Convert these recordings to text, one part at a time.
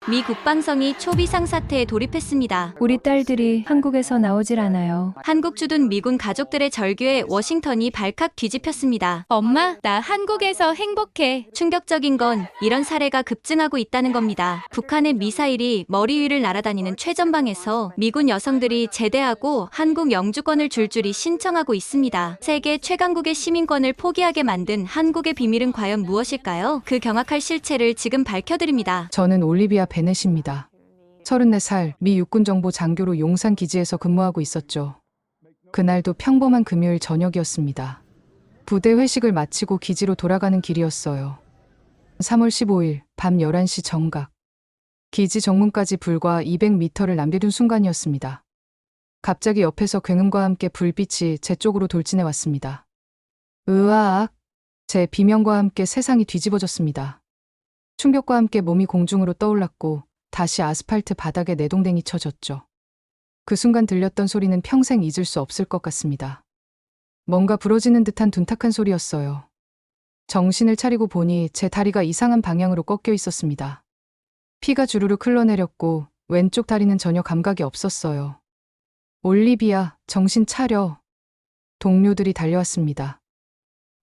미 국방성이 초비상사태에 돌입했습니다. 우리 딸들이 한국에서 나오질 않아요. 한국 주둔 미군 가족들의 절규에 워싱턴이 발칵 뒤집혔습니다. 엄마, 나 한국에서 행복해. 충격적인 건 이런 사례가 급증하고 있다는 겁니다. 북한의 미사일이 머리 위를 날아다니는 최전방에서 미군 여성들이 제대하고 한국 영주권을 줄줄이 신청하고 있습니다. 세계 최강국의 시민권을 포기하게 만든 한국의 비밀은 과연 무엇일까요? 그 경악할 실체를 지금 밝혀드립니다. 저는 올리비아 베넷입니다. 34살 미 육군정보 장교로 용산 기지에서 근무하고 있었죠. 그날도 평범한 금요일 저녁이었습니다. 부대 회식을 마치고 기지로 돌아가는 길이었어요. 3월 15일 밤 11시 정각. 기지 정문까지 불과 200m를 남겨둔 순간이었습니다. 갑자기 옆에서 굉음과 함께 불빛이 제 쪽으로 돌진해 왔습니다. 으아악! 제 비명과 함께 세상이 뒤집어졌습니다. 충격과 함께 몸이 공중으로 떠올랐고 다시 아스팔트 바닥에 내동댕이 쳐졌죠. 그 순간 들렸던 소리는 평생 잊을 수 없을 것 같습니다. 뭔가 부러지는 듯한 둔탁한 소리였어요. 정신을 차리고 보니 제 다리가 이상한 방향으로 꺾여 있었습니다. 피가 주르륵 흘러내렸고 왼쪽 다리는 전혀 감각이 없었어요. 올리비아, 정신 차려. 동료들이 달려왔습니다.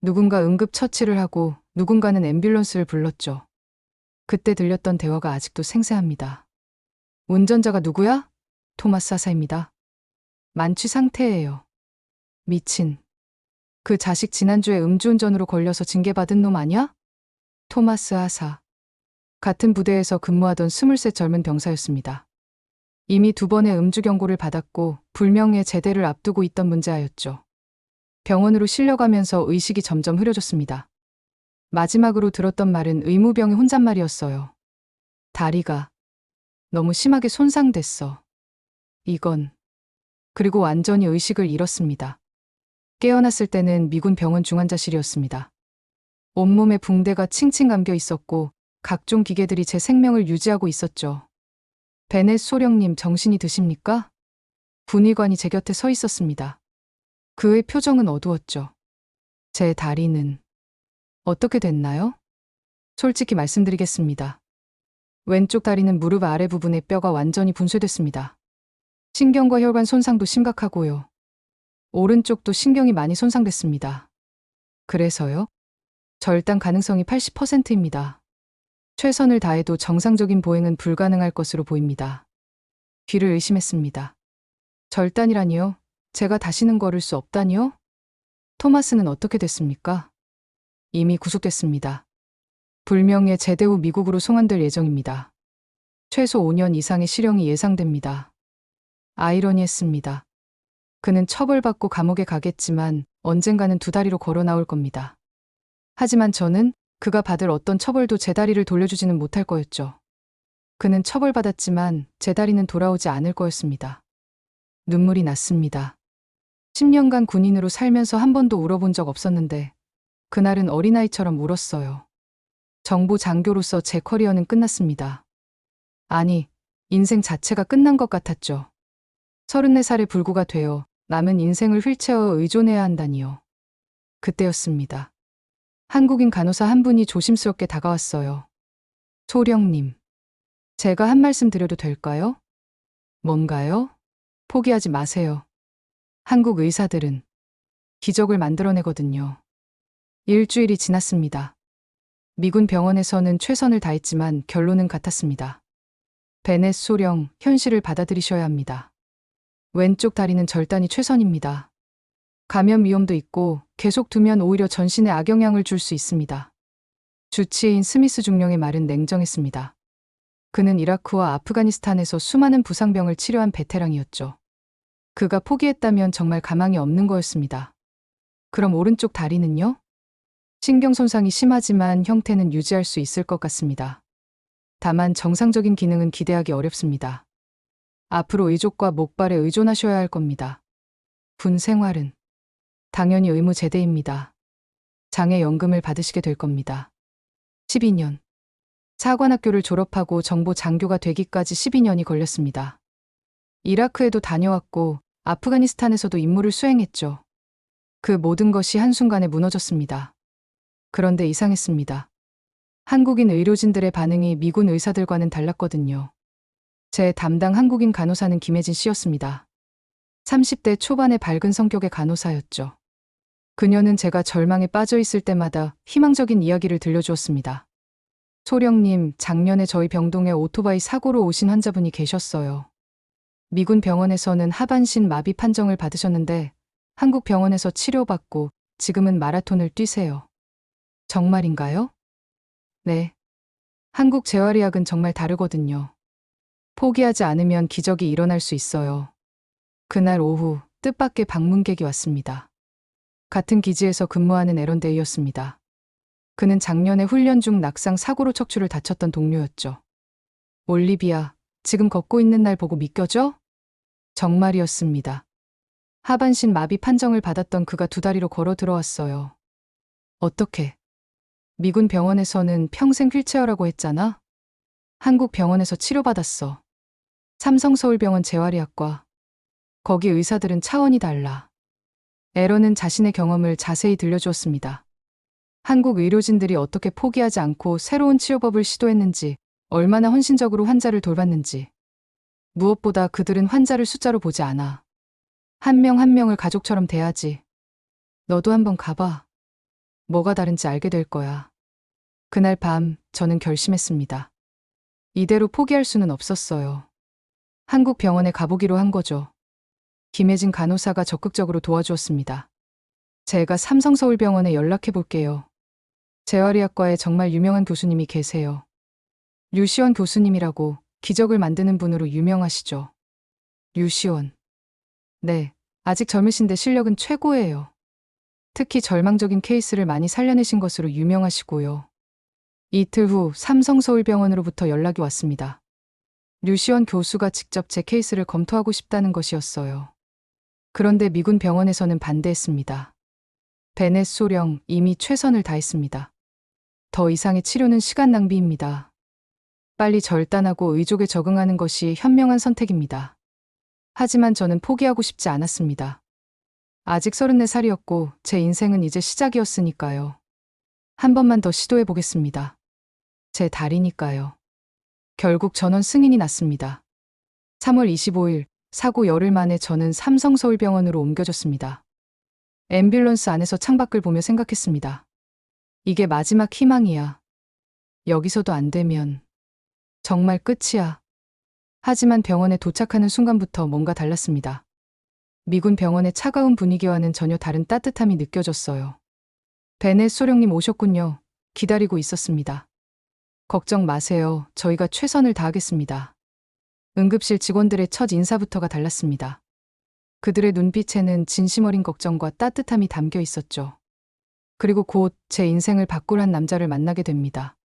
누군가 응급처치를 하고 누군가는 앰뷸런스를 불렀죠. 그때 들렸던 대화가 아직도 생생합니다. 운전자가 누구야? 토마스 하사입니다. 만취 상태예요. 미친. 그 자식 지난주에 음주운전으로 걸려서 징계받은 놈 아니야? 토마스 하사. 같은 부대에서 근무하던 23 젊은 병사였습니다. 이미 2번의 음주 경고를 받았고 불명예 제대를 앞두고 있던 문제아였죠. 병원으로 실려가면서 의식이 점점 흐려졌습니다. 마지막으로 들었던 말은 의무병의 혼잣말이었어요. 다리가 너무 심하게 손상됐어. 이건. 그리고 완전히 의식을 잃었습니다. 깨어났을 때는 미군 병원 중환자실이었습니다. 온몸에 붕대가 칭칭 감겨 있었고 각종 기계들이 제 생명을 유지하고 있었죠. 베넷 소령님 정신이 드십니까? 군의관이 제 곁에 서 있었습니다. 그의 표정은 어두웠죠. 제 다리는 어떻게 됐나요? 솔직히 말씀드리겠습니다. 왼쪽 다리는 무릎 아래 부분의 뼈가 완전히 분쇄됐습니다. 신경과 혈관 손상도 심각하고요. 오른쪽도 신경이 많이 손상됐습니다. 그래서요? 절단 가능성이 80%입니다. 최선을 다해도 정상적인 보행은 불가능할 것으로 보입니다. 귀를 의심했습니다. 절단이라니요? 제가 다시는 걸을 수 없다니요? 토마스는 어떻게 됐습니까? 이미 구속됐습니다. 불명예 제대 후 미국으로 송환될 예정입니다. 최소 5년 이상의 실형이 예상됩니다. 아이러니했습니다. 그는 처벌받고 감옥에 가겠지만 언젠가는 2다리로 걸어 나올 겁니다. 하지만 저는 그가 받을 어떤 처벌도 제 다리를 돌려주지는 못할 거였죠. 그는 처벌받았지만 제 다리는 돌아오지 않을 거였습니다. 눈물이 났습니다. 10년간 군인으로 살면서 한 번도 울어본 적 없었는데 그날은 어린아이처럼 울었어요. 정보 장교로서 제 커리어는 끝났습니다. 아니, 인생 자체가 끝난 것 같았죠. 34살의 불구가 되어 남은 인생을 휠체어에 의존해야 한다니요. 그때였습니다. 한국인 간호사 한 분이 조심스럽게 다가왔어요. 소령님, 제가 한 말씀 드려도 될까요? 뭔가요? 포기하지 마세요. 한국 의사들은 기적을 만들어내거든요. 일주일이 지났습니다. 미군 병원에서는 최선을 다했지만 결론은 같았습니다. 베넷 소령, 현실을 받아들이셔야 합니다. 왼쪽 다리는 절단이 최선입니다. 감염 위험도 있고 계속 두면 오히려 전신에 악영향을 줄 수 있습니다. 주치의인 스미스 중령의 말은 냉정했습니다. 그는 이라크와 아프가니스탄에서 수많은 부상병을 치료한 베테랑이었죠. 그가 포기했다면 정말 가망이 없는 거였습니다. 그럼 오른쪽 다리는요? 신경 손상이 심하지만 형태는 유지할 수 있을 것 같습니다. 다만 정상적인 기능은 기대하기 어렵습니다. 앞으로 의족과 목발에 의존하셔야 할 겁니다. 군 생활은 당연히 의무제대입니다. 장애연금을 받으시게 될 겁니다. 12년. 사관학교를 졸업하고 정보 장교가 되기까지 12년이 걸렸습니다. 이라크에도 다녀왔고 아프가니스탄에서도 임무를 수행했죠. 그 모든 것이 한순간에 무너졌습니다. 그런데 이상했습니다. 한국인 의료진들의 반응이 미군 의사들과는 달랐거든요. 제 담당 한국인 간호사는 김혜진 씨였습니다. 30대 초반의 밝은 성격의 간호사였죠. 그녀는 제가 절망에 빠져 있을 때마다 희망적인 이야기를 들려주었습니다. 소령님, 작년에 저희 병동에 오토바이 사고로 오신 환자분이 계셨어요. 미군 병원에서는 하반신 마비 판정을 받으셨는데 한국 병원에서 치료받고 지금은 마라톤을 뛰세요. 정말인가요? 네. 한국 재활의학은 정말 다르거든요. 포기하지 않으면 기적이 일어날 수 있어요. 그날 오후 뜻밖의 방문객이 왔습니다. 같은 기지에서 근무하는 에런데이였습니다. 그는 작년에 훈련 중 낙상 사고로 척추를 다쳤던 동료였죠. 올리비아, 지금 걷고 있는 날 보고 믿겨져? 정말이었습니다. 하반신 마비 판정을 받았던 그가 두 다리로 걸어 들어왔어요. 어떻게? 미군 병원에서는 평생 휠체어라고 했잖아? 한국 병원에서 치료받았어. 삼성서울병원 재활의학과. 거기 의사들은 차원이 달라. 에런은 자신의 경험을 자세히 들려주었습니다. 한국 의료진들이 어떻게 포기하지 않고 새로운 치료법을 시도했는지, 얼마나 헌신적으로 환자를 돌봤는지. 무엇보다 그들은 환자를 숫자로 보지 않아. 한 명 한 명을 가족처럼 대하지. 너도 한번 가봐. 뭐가 다른지 알게 될 거야. 그날 밤 저는 결심했습니다. 이대로 포기할 수는 없었어요. 한국 병원에 가보기로 한 거죠. 김혜진 간호사가 적극적으로 도와주었습니다. 제가 삼성서울병원에 연락해 볼게요. 재활의학과에 정말 유명한 교수님이 계세요. 류시원 교수님이라고 기적을 만드는 분으로 유명하시죠. 류시원. 네, 아직 젊으신데 실력은 최고예요. 특히 절망적인 케이스를 많이 살려내신 것으로 유명하시고요. 이틀 후 삼성서울병원으로부터 연락이 왔습니다. 류시원 교수가 직접 제 케이스를 검토하고 싶다는 것이었어요. 그런데 미군 병원에서는 반대했습니다. 베넷 소령, 이미 최선을 다했습니다. 더 이상의 치료는 시간 낭비입니다. 빨리 절단하고 의족에 적응하는 것이 현명한 선택입니다. 하지만 저는 포기하고 싶지 않았습니다. 아직 34살이었고 제 인생은 이제 시작이었으니까요. 한 번만 더 시도해 보겠습니다. 제 다리니까요. 결국 전원 승인이 났습니다. 3월 25일, 사고 열흘 만에 저는 삼성서울병원으로 옮겨졌습니다. 앰뷸런스 안에서 창밖을 보며 생각했습니다. 이게 마지막 희망이야. 여기서도 안 되면 정말 끝이야. 하지만 병원에 도착하는 순간부터 뭔가 달랐습니다. 미군 병원의 차가운 분위기와는 전혀 다른 따뜻함이 느껴졌어요. 베넷 소령님 오셨군요. 기다리고 있었습니다. 걱정 마세요. 저희가 최선을 다하겠습니다. 응급실 직원들의 첫 인사부터가 달랐습니다. 그들의 눈빛에는 진심 어린 걱정과 따뜻함이 담겨 있었죠. 그리고 곧 제 인생을 바꿀 한 남자를 만나게 됩니다.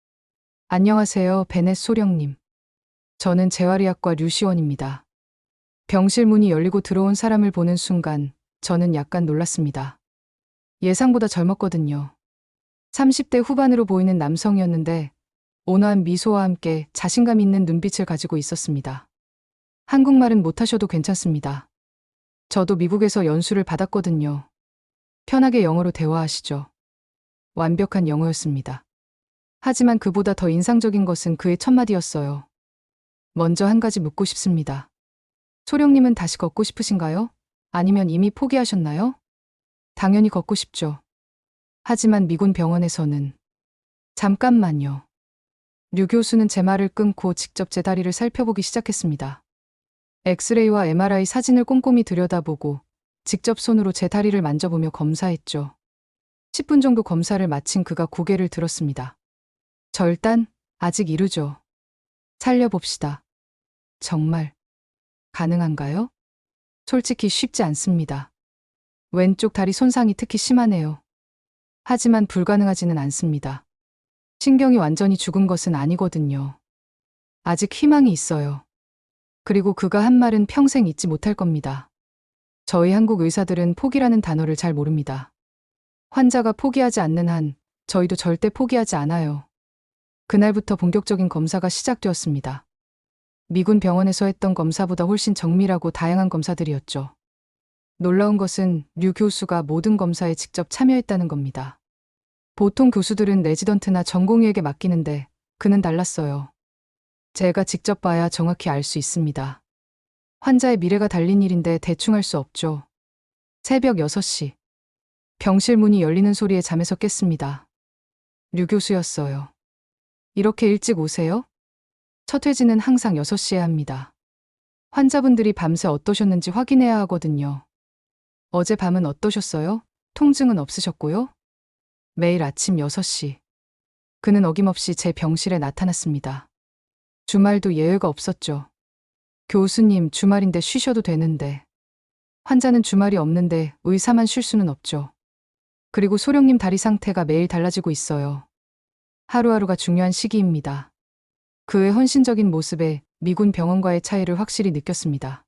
안녕하세요, 베넷 소령님. 저는 재활의학과 류시원입니다. 병실 문이 열리고 들어온 사람을 보는 순간 저는 약간 놀랐습니다. 예상보다 젊었거든요. 30대 후반으로 보이는 남성이었는데 온화한 미소와 함께 자신감 있는 눈빛을 가지고 있었습니다. 한국말은 못하셔도 괜찮습니다. 저도 미국에서 연수를 받았거든요. 편하게 영어로 대화하시죠. 완벽한 영어였습니다. 하지만 그보다 더 인상적인 것은 그의 첫마디였어요. 먼저 한 가지 묻고 싶습니다. 소령님은 다시 걷고 싶으신가요? 아니면 이미 포기하셨나요? 당연히 걷고 싶죠. 하지만 미군 병원에서는 잠깐만요. 류 교수는 제 말을 끊고 직접 제 다리를 살펴보기 시작했습니다. 엑스레이와 MRI 사진을 꼼꼼히 들여다보고 직접 손으로 제 다리를 만져보며 검사했죠. 10분 정도 검사를 마친 그가 고개를 들었습니다. 절단? 아직 이르죠. 살려봅시다. 정말 가능한가요? 솔직히 쉽지 않습니다. 왼쪽 다리 손상이 특히 심하네요. 하지만 불가능하지는 않습니다. 신경이 완전히 죽은 것은 아니거든요. 아직 희망이 있어요. 그리고 그가 한 말은 평생 잊지 못할 겁니다. 저희 한국 의사들은 포기라는 단어를 잘 모릅니다. 환자가 포기하지 않는 한 저희도 절대 포기하지 않아요. 그날부터 본격적인 검사가 시작되었습니다. 미군 병원에서 했던 검사보다 훨씬 정밀하고 다양한 검사들이었죠. 놀라운 것은 류 교수가 모든 검사에 직접 참여했다는 겁니다. 보통 교수들은 레지던트나 전공의에게 맡기는데 그는 달랐어요. 제가 직접 봐야 정확히 알 수 있습니다. 환자의 미래가 달린 일인데 대충 할 수 없죠. 새벽 6시. 병실 문이 열리는 소리에 잠에서 깼습니다. 류 교수였어요. 이렇게 일찍 오세요? 첫 회진은 항상 6시에 합니다. 환자분들이 밤새 어떠셨는지 확인해야 하거든요. 어제 밤은 어떠셨어요? 통증은 없으셨고요? 매일 아침 6시. 그는 어김없이 제 병실에 나타났습니다. 주말도 예외가 없었죠. 교수님, 주말인데 쉬셔도 되는데. 환자는 주말이 없는데 의사만 쉴 수는 없죠. 그리고 소령님 다리 상태가 매일 달라지고 있어요. 하루하루가 중요한 시기입니다. 그의 헌신적인 모습에 미군 병원과의 차이를 확실히 느꼈습니다.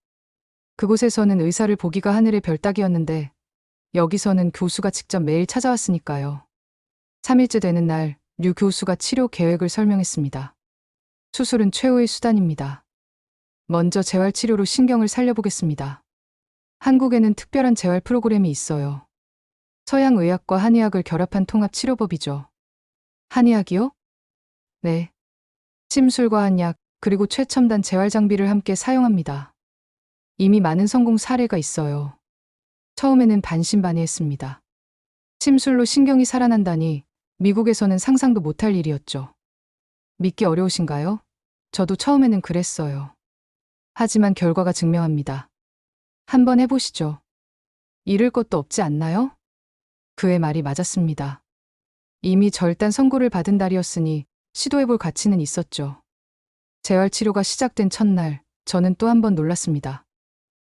그곳에서는 의사를 보기가 하늘의 별 따기였는데 여기서는 교수가 직접 매일 찾아왔으니까요. 3일째 되는 날 류 교수가 치료 계획을 설명했습니다. 수술은 최후의 수단입니다. 먼저 재활치료로 신경을 살려보겠습니다. 한국에는 특별한 재활 프로그램이 있어요. 서양의학과 한의학을 결합한 통합치료법이죠. 한의학이요? 네. 침술과 한약, 그리고 최첨단 재활 장비를 함께 사용합니다. 이미 많은 성공 사례가 있어요. 처음에는 반신반의했습니다. 침술로 신경이 살아난다니 미국에서는 상상도 못할 일이었죠. 믿기 어려우신가요? 저도 처음에는 그랬어요. 하지만 결과가 증명합니다. 한번 해보시죠. 잃을 것도 없지 않나요? 그의 말이 맞았습니다. 이미 절단 선고를 받은 달이었으니 시도해볼 가치는 있었죠. 재활치료가 시작된 첫날, 저는 또 한 번 놀랐습니다.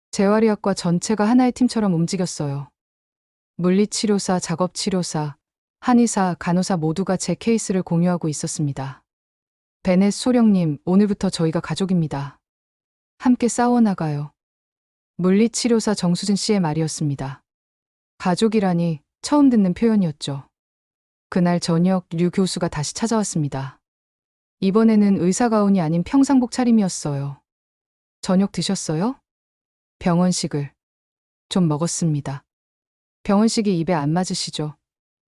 재활의학과 전체가 하나의 팀처럼 움직였어요. 물리치료사, 작업치료사, 한의사, 간호사 모두가 제 케이스를 공유하고 있었습니다. 베넷 소령님, 오늘부터 저희가 가족입니다. 함께 싸워나가요. 물리치료사 정수진 씨의 말이었습니다. 가족이라니 처음 듣는 표현이었죠. 그날 저녁 류 교수가 다시 찾아왔습니다. 이번에는 의사가운이 아닌 평상복 차림이었어요. 저녁 드셨어요? 병원식을. 좀 먹었습니다. 병원식이 입에 안 맞으시죠?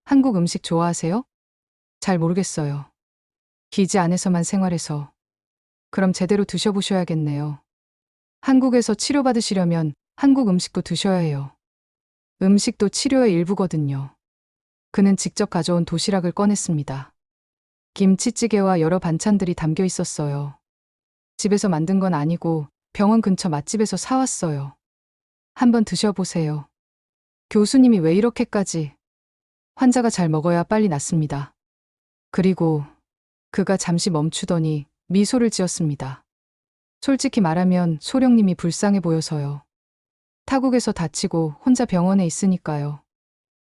한국 음식 좋아하세요? 잘 모르겠어요. 기지 안에서만 생활해서. 그럼 제대로 드셔보셔야겠네요. 한국에서 치료받으시려면 한국 음식도 드셔야 해요. 음식도 치료의 일부거든요. 그는 직접 가져온 도시락을 꺼냈습니다. 김치찌개와 여러 반찬들이 담겨 있었어요. 집에서 만든 건 아니고 병원 근처 맛집에서 사왔어요. 한번 드셔보세요. 교수님이 왜 이렇게까지. 환자가 잘 먹어야 빨리 낫습니다. 그리고 그가 잠시 멈추더니 미소를 지었습니다. 솔직히 말하면 소령님이 불쌍해 보여서요. 타국에서 다치고 혼자 병원에 있으니까요.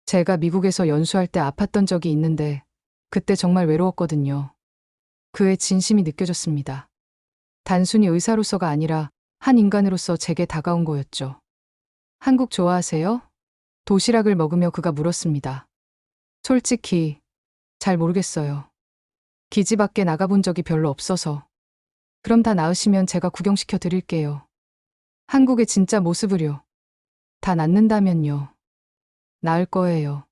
제가 미국에서 연수할 때 아팠던 적이 있는데 그때 정말 외로웠거든요. 그의 진심이 느껴졌습니다. 단순히 의사로서가 아니라 한 인간으로서 제게 다가온 거였죠. 한국 좋아하세요? 도시락을 먹으며 그가 물었습니다. 솔직히 잘 모르겠어요. 기지 밖에 나가본 적이 별로 없어서. 그럼 다 나으시면 제가 구경시켜 드릴게요. 한국의 진짜 모습을요. 다 낫는다면요. 나을 거예요.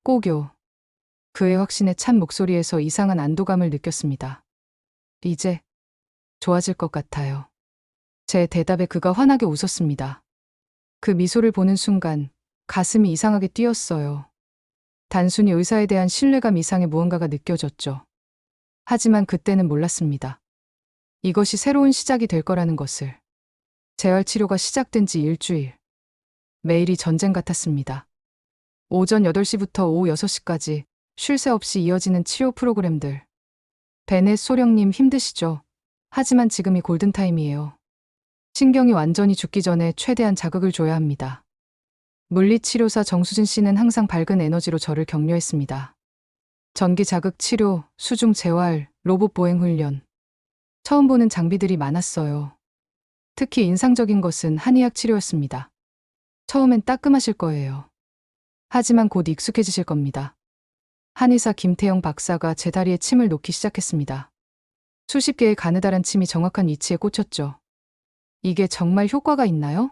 꼭요. 그의 확신에 찬 목소리에서 이상한 안도감을 느꼈습니다. 이제 좋아질 것 같아요. 제 대답에 그가 환하게 웃었습니다. 그 미소를 보는 순간 가슴이 이상하게 뛰었어요. 단순히 의사에 대한 신뢰감 이상의 무언가가 느껴졌죠. 하지만 그때는 몰랐습니다. 이것이 새로운 시작이 될 거라는 것을. 재활치료가 시작된 지 일주일. 매일이 전쟁 같았습니다. 오전 8시부터 오후 6시까지 쉴 새 없이 이어지는 치료 프로그램들. 베넷 소령님 힘드시죠? 하지만 지금이 골든타임이에요. 신경이 완전히 죽기 전에 최대한 자극을 줘야 합니다. 물리치료사 정수진 씨는 항상 밝은 에너지로 저를 격려했습니다. 전기 자극 치료, 수중 재활, 로봇 보행 훈련. 처음 보는 장비들이 많았어요. 특히 인상적인 것은 한의학 치료였습니다. 처음엔 따끔하실 거예요. 하지만 곧 익숙해지실 겁니다. 한의사 김태영 박사가 제 다리에 침을 놓기 시작했습니다. 수십 개의 가느다란 침이 정확한 위치에 꽂혔죠. 이게 정말 효과가 있나요?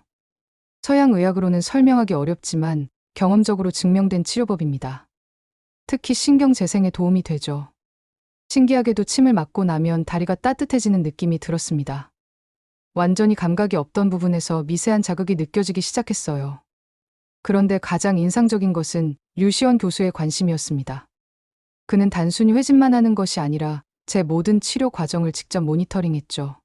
서양 의학으로는 설명하기 어렵지만 경험적으로 증명된 치료법입니다. 특히 신경 재생에 도움이 되죠. 신기하게도 침을 맞고 나면 다리가 따뜻해지는 느낌이 들었습니다. 완전히 감각이 없던 부분에서 미세한 자극이 느껴지기 시작했어요. 그런데 가장 인상적인 것은 류시원 교수의 관심이었습니다. 그는 단순히 회진만 하는 것이 아니라 제 모든 치료 과정을 직접 모니터링했죠.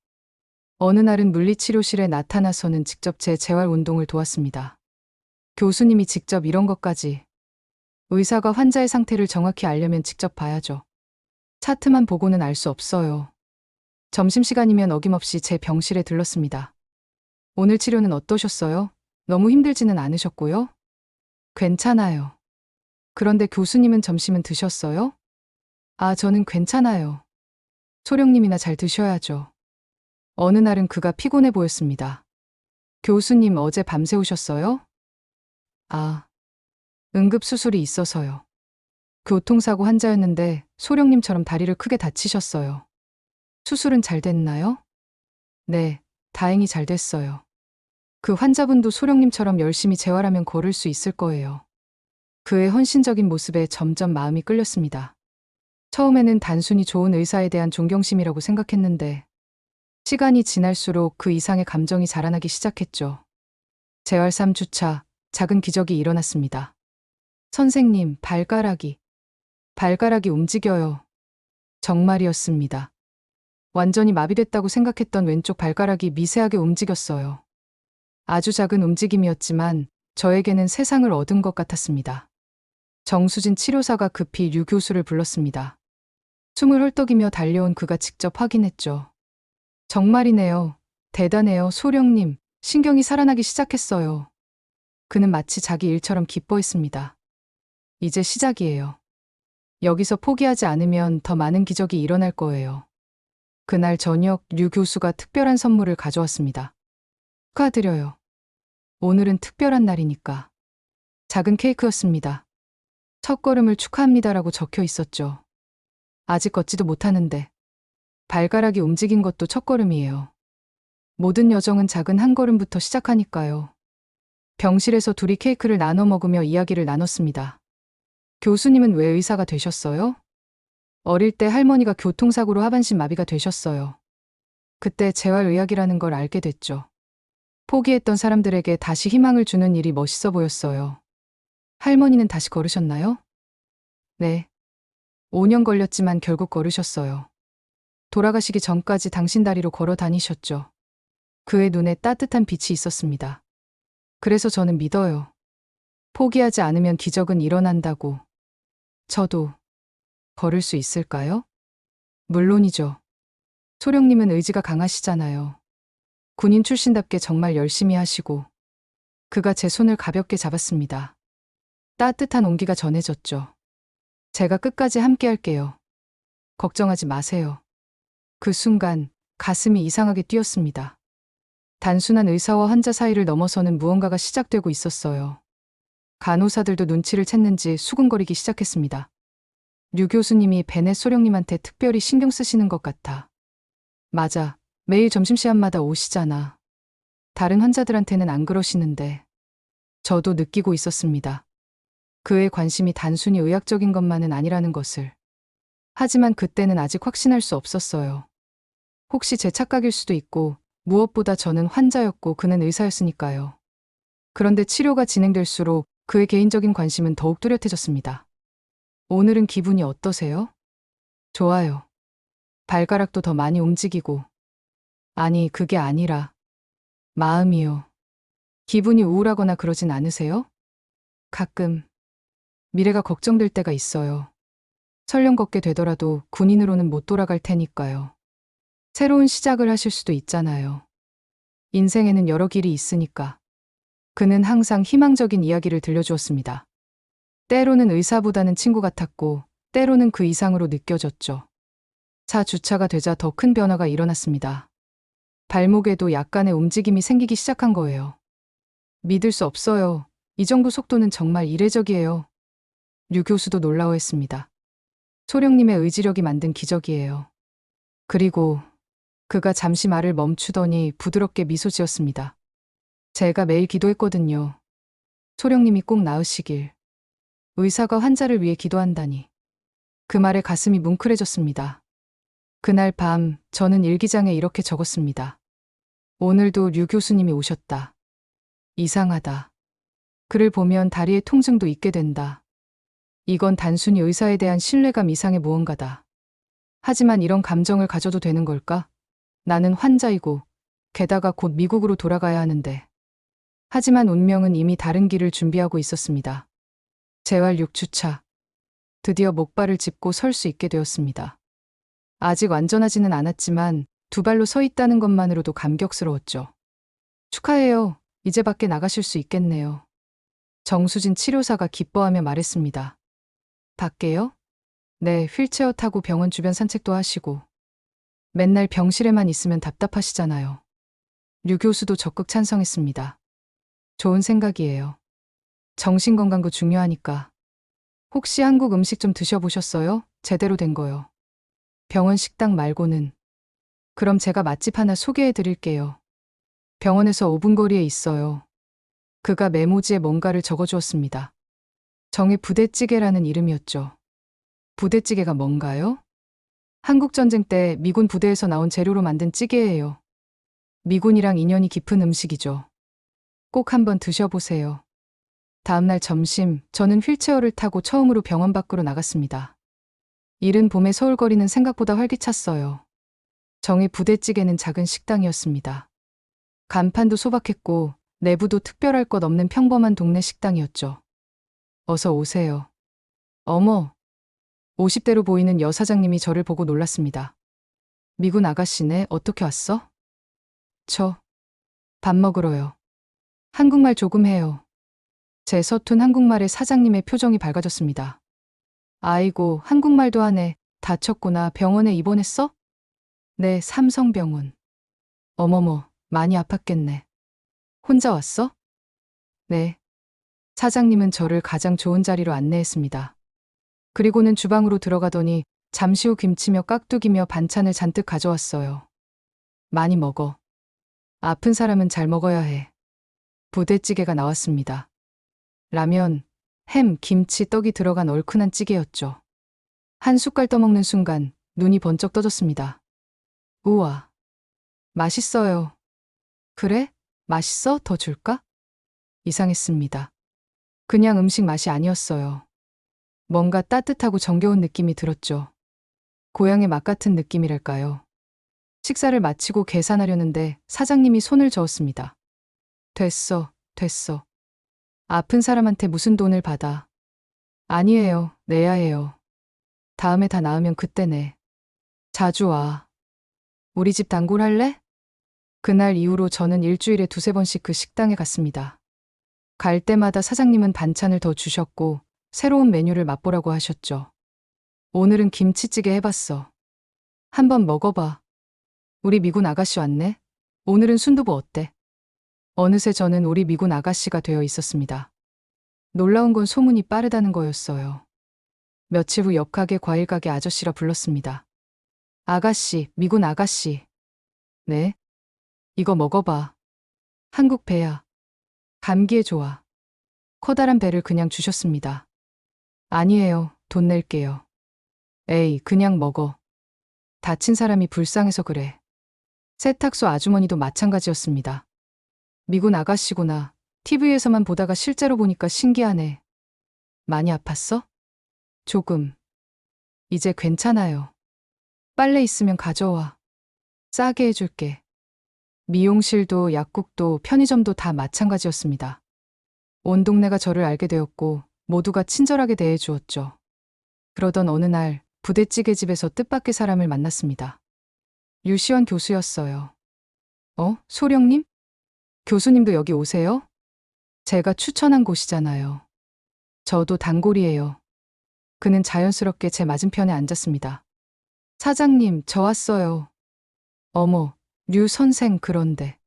어느 날은 물리치료실에 나타나서는 직접 제 재활 운동을 도왔습니다. 교수님이 직접 이런 것까지. 의사가 환자의 상태를 정확히 알려면 직접 봐야죠. 차트만 보고는 알 수 없어요. 점심시간이면 어김없이 제 병실에 들렀습니다. 오늘 치료는 어떠셨어요? 너무 힘들지는 않으셨고요? 괜찮아요. 그런데 교수님은 점심은 드셨어요? 아, 저는 괜찮아요. 소령님이나 잘 드셔야죠. 어느 날은 그가 피곤해 보였습니다. 교수님 어제 밤새우셨어요? 아, 응급수술이 있어서요. 교통사고 환자였는데 소령님처럼 다리를 크게 다치셨어요. 수술은 잘 됐나요? 네, 다행히 잘 됐어요. 그 환자분도 소령님처럼 열심히 재활하면 걸을 수 있을 거예요. 그의 헌신적인 모습에 점점 마음이 끌렸습니다. 처음에는 단순히 좋은 의사에 대한 존경심이라고 생각했는데 시간이 지날수록 그 이상의 감정이 자라나기 시작했죠. 재활 3주차, 작은 기적이 일어났습니다. 선생님, 발가락이 움직여요. 정말이었습니다. 완전히 마비됐다고 생각했던 왼쪽 발가락이 미세하게 움직였어요. 아주 작은 움직임이었지만 저에게는 세상을 얻은 것 같았습니다. 정수진 치료사가 급히 류 교수를 불렀습니다. 숨을 헐떡이며 달려온 그가 직접 확인했죠. 정말이네요. 대단해요, 소령님. 신경이 살아나기 시작했어요. 그는 마치 자기 일처럼 기뻐했습니다. 이제 시작이에요. 여기서 포기하지 않으면 더 많은 기적이 일어날 거예요. 그날 저녁 류 교수가 특별한 선물을 가져왔습니다. 축하드려요. 오늘은 특별한 날이니까. 작은 케이크였습니다. 첫걸음을 축하합니다라고 적혀 있었죠. 아직 걷지도 못하는데 발가락이 움직인 것도 첫걸음이에요. 모든 여정은 작은 한 걸음부터 시작하니까요. 병실에서 둘이 케이크를 나눠 먹으며 이야기를 나눴습니다. 교수님은 왜 의사가 되셨어요? 어릴 때 할머니가 교통사고로 하반신 마비가 되셨어요. 그때 재활의학이라는 걸 알게 됐죠. 포기했던 사람들에게 다시 희망을 주는 일이 멋있어 보였어요. 할머니는 다시 걸으셨나요? 네. 5년 걸렸지만 결국 걸으셨어요. 돌아가시기 전까지 당신 다리로 걸어 다니셨죠. 그의 눈에 따뜻한 빛이 있었습니다. 그래서 저는 믿어요. 포기하지 않으면 기적은 일어난다고. 저도 걸을 수 있을까요? 물론이죠. 소령님은 의지가 강하시잖아요. 군인 출신답게 정말 열심히 하시고. 그가 제 손을 가볍게 잡았습니다. 따뜻한 온기가 전해졌죠. 제가 끝까지 함께 할게요. 걱정하지 마세요. 그 순간 가슴이 이상하게 뛰었습니다. 단순한 의사와 환자 사이를 넘어서는 무언가가 시작되고 있었어요. 간호사들도 눈치를 챘는지 수근거리기 시작했습니다. 류 교수님이 베넷 소령님한테 특별히 신경 쓰시는 것 같아. 맞아. 매일 점심시간마다 오시잖아. 다른 환자들한테는 안 그러시는데. 저도 느끼고 있었습니다. 그의 관심이 단순히 의학적인 것만은 아니라는 것을. 하지만 그때는 아직 확신할 수 없었어요. 혹시 제 착각일 수도 있고, 무엇보다 저는 환자였고 그는 의사였으니까요. 그런데 치료가 진행될수록 그의 개인적인 관심은 더욱 뚜렷해졌습니다. 오늘은 기분이 어떠세요? 좋아요. 발가락도 더 많이 움직이고. 아니, 그게 아니라 마음이요. 기분이 우울하거나 그러진 않으세요? 가끔 미래가 걱정될 때가 있어요. 설령 걷게 되더라도 군인으로는 못 돌아갈 테니까요. 새로운 시작을 하실 수도 있잖아요. 인생에는 여러 길이 있으니까. 그는 항상 희망적인 이야기를 들려주었습니다. 때로는 의사보다는 친구 같았고, 때로는 그 이상으로 느껴졌죠. 차 주차가 되자 더 큰 변화가 일어났습니다. 발목에도 약간의 움직임이 생기기 시작한 거예요. 믿을 수 없어요. 이 정도 속도는 정말 이례적이에요. 류 교수도 놀라워했습니다. 소령님의 의지력이 만든 기적이에요. 그리고 그가 잠시 말을 멈추더니 부드럽게 미소 지었습니다. 제가 매일 기도했거든요. 소령님이 꼭 나으시길. 의사가 환자를 위해 기도한다니. 그 말에 가슴이 뭉클해졌습니다. 그날 밤 저는 일기장에 이렇게 적었습니다. 오늘도 류 교수님이 오셨다. 이상하다. 그를 보면 다리에 통증도 있게 된다. 이건 단순히 의사에 대한 신뢰감 이상의 무언가다. 하지만 이런 감정을 가져도 되는 걸까? 나는 환자이고 게다가 곧 미국으로 돌아가야 하는데. 하지만 운명은 이미 다른 길을 준비하고 있었습니다. 재활 6주차. 드디어 목발을 짚고 설 수 있게 되었습니다. 아직 완전하지는 않았지만 두 발로 서 있다는 것만으로도 감격스러웠죠. 축하해요. 이제 밖에 나가실 수 있겠네요. 정수진 치료사가 기뻐하며 말했습니다. 밖에요? 네, 휠체어 타고 병원 주변 산책도 하시고. 맨날 병실에만 있으면 답답하시잖아요. 류 교수도 적극 찬성했습니다. 좋은 생각이에요. 정신건강도 중요하니까. 혹시 한국 음식 좀 드셔보셨어요? 제대로 된 거요. 병원 식당 말고는. 그럼 제가 맛집 하나 소개해 드릴게요. 병원에서 5분 거리에 있어요. 그가 메모지에 뭔가를 적어주었습니다. 정의 부대찌개라는 이름이었죠. 부대찌개가 뭔가요? 한국전쟁 때 미군 부대에서 나온 재료로 만든 찌개예요. 미군이랑 인연이 깊은 음식이죠. 꼭 한번 드셔보세요. 다음날 점심, 저는 휠체어를 타고 처음으로 병원 밖으로 나갔습니다. 이른 봄의 서울거리는 생각보다 활기찼어요. 정의 부대찌개는 작은 식당이었습니다. 간판도 소박했고 내부도 특별할 것 없는 평범한 동네 식당이었죠. 어서 오세요. 어머, 50대로 보이는 여사장님이 저를 보고 놀랐습니다. 미군 아가씨네, 어떻게 왔어? 밥 먹으러요. 한국말 조금 해요. 제 서툰 한국말에 사장님의 표정이 밝아졌습니다. 아이고, 한국말도 하네. 다쳤구나. 병원에 입원했어? 네, 삼성병원. 어머머, 많이 아팠겠네. 혼자 왔어? 네. 사장님은 저를 가장 좋은 자리로 안내했습니다. 그리고는 주방으로 들어가더니 잠시 후 김치며 깍두기며 반찬을 잔뜩 가져왔어요. 많이 먹어. 아픈 사람은 잘 먹어야 해. 부대찌개가 나왔습니다. 라면, 햄, 김치, 떡이 들어간 얼큰한 찌개였죠. 한 숟갈 떠먹는 순간 눈이 번쩍 떠졌습니다. 우와, 맛있어요. 그래? 맛있어? 더 줄까? 이상했습니다. 그냥 음식 맛이 아니었어요. 뭔가 따뜻하고 정겨운 느낌이 들었죠. 고향의 맛 같은 느낌이랄까요. 식사를 마치고 계산하려는데 사장님이 손을 저었습니다. 됐어. 아픈 사람한테 무슨 돈을 받아. 아니에요. 내야 해요. 다음에 다 나으면 그때 내. 자주 와. 우리 집 단골 할래? 그날 이후로 저는 일주일에 2~3번씩 그 식당에 갔습니다. 갈 때마다 사장님은 반찬을 더 주셨고 새로운 메뉴를 맛보라고 하셨죠. 오늘은 김치찌개 해봤어. 한번 먹어봐. 우리 미군 아가씨 왔네. 오늘은 순두부 어때? 어느새 저는 우리 미군 아가씨가 되어 있었습니다. 놀라운 건 소문이 빠르다는 거였어요. 며칠 후 옆가게 과일가게 아저씨라 불렀습니다. 아가씨, 미군 아가씨. 네? 이거 먹어봐. 한국 배야. 감기에 좋아. 커다란 배를 그냥 주셨습니다. 아니에요. 돈 낼게요. 에이, 그냥 먹어. 다친 사람이 불쌍해서 그래. 세탁소 아주머니도 마찬가지였습니다. 미군 아가씨구나. TV에서만 보다가 실제로 보니까 신기하네. 많이 아팠어? 조금. 이제 괜찮아요. 빨래 있으면 가져와. 싸게 해줄게. 미용실도 약국도 편의점도 다 마찬가지였습니다. 온 동네가 저를 알게 되었고 모두가 친절하게 대해주었죠. 그러던 어느 날 부대찌개집에서 뜻밖의 사람을 만났습니다. 류시원 교수였어요. 소령님? 교수님도 여기 오세요? 제가 추천한 곳이잖아요. 저도 단골이에요. 그는 자연스럽게 제 맞은편에 앉았습니다. 사장님, 저 왔어요. 어머, 류 선생 그런데.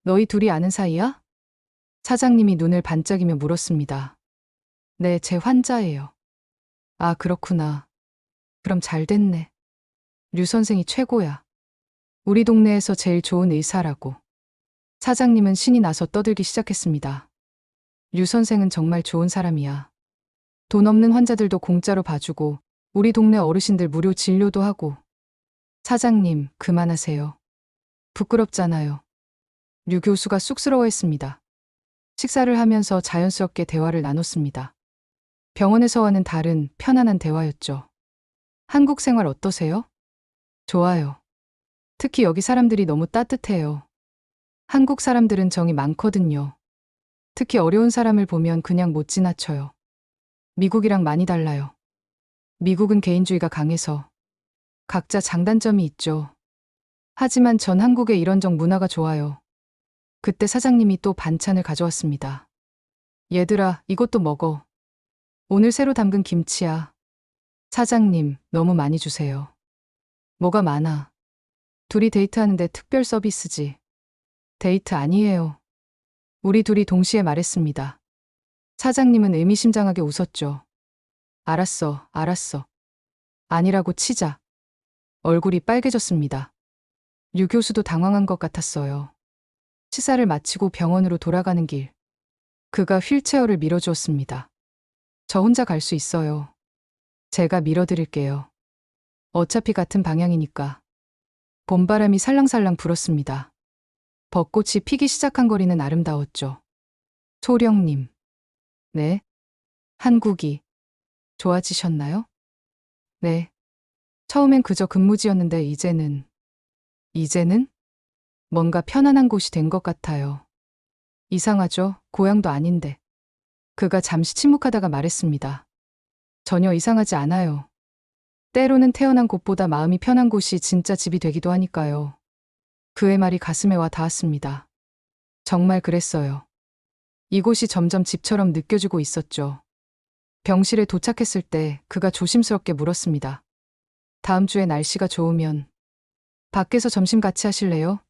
너희 둘이 아는 사이야? 사장님이 눈을 반짝이며 물었습니다. 네, 제 환자예요. 아, 그렇구나. 그럼 잘 됐네. 류 선생이 최고야. 우리 동네에서 제일 좋은 의사라고. 사장님은 신이 나서 떠들기 시작했습니다. 류 선생은 정말 좋은 사람이야. 돈 없는 환자들도 공짜로 봐주고 우리 동네 어르신들 무료 진료도 하고. 사장님, 그만하세요. 부끄럽잖아요. 류 교수가 쑥스러워했습니다. 식사를 하면서 자연스럽게 대화를 나눴습니다. 병원에서와는 다른 편안한 대화였죠. 한국 생활 어떠세요? 좋아요. 특히 여기 사람들이 너무 따뜻해요. 한국 사람들은 정이 많거든요. 특히 어려운 사람을 보면 그냥 못 지나쳐요. 미국이랑 많이 달라요. 미국은 개인주의가 강해서 각자 장단점이 있죠. 하지만 전 한국의 이런 정 문화가 좋아요. 그때 사장님이 또 반찬을 가져왔습니다. 얘들아, 이것도 먹어. 오늘 새로 담근 김치야. 사장님, 너무 많이 주세요. 뭐가 많아. 둘이 데이트하는데 특별 서비스지. 데이트 아니에요. 우리 둘이 동시에 말했습니다. 사장님은 의미심장하게 웃었죠. 알았어, 알았어. 아니라고 치자. 얼굴이 빨개졌습니다. 류 교수도 당황한 것 같았어요. 치사를 마치고 병원으로 돌아가는 길. 그가 휠체어를 밀어주었습니다. 저 혼자 갈 수 있어요. 제가 밀어드릴게요. 어차피 같은 방향이니까. 봄바람이 살랑살랑 불었습니다. 벚꽃이 피기 시작한 거리는 아름다웠죠. 소령님. 네? 한국이 좋아지셨나요? 네. 처음엔 그저 근무지였는데 이제는 뭔가 편안한 곳이 된 것 같아요. 이상하죠? 고향도 아닌데. 그가 잠시 침묵하다가 말했습니다. 전혀 이상하지 않아요. 때로는 태어난 곳보다 마음이 편한 곳이 진짜 집이 되기도 하니까요. 그의 말이 가슴에 와 닿았습니다. 정말 그랬어요. 이곳이 점점 집처럼 느껴지고 있었죠. 병실에 도착했을 때 그가 조심스럽게 물었습니다. 다음 주에 날씨가 좋으면 밖에서 점심 같이 하실래요?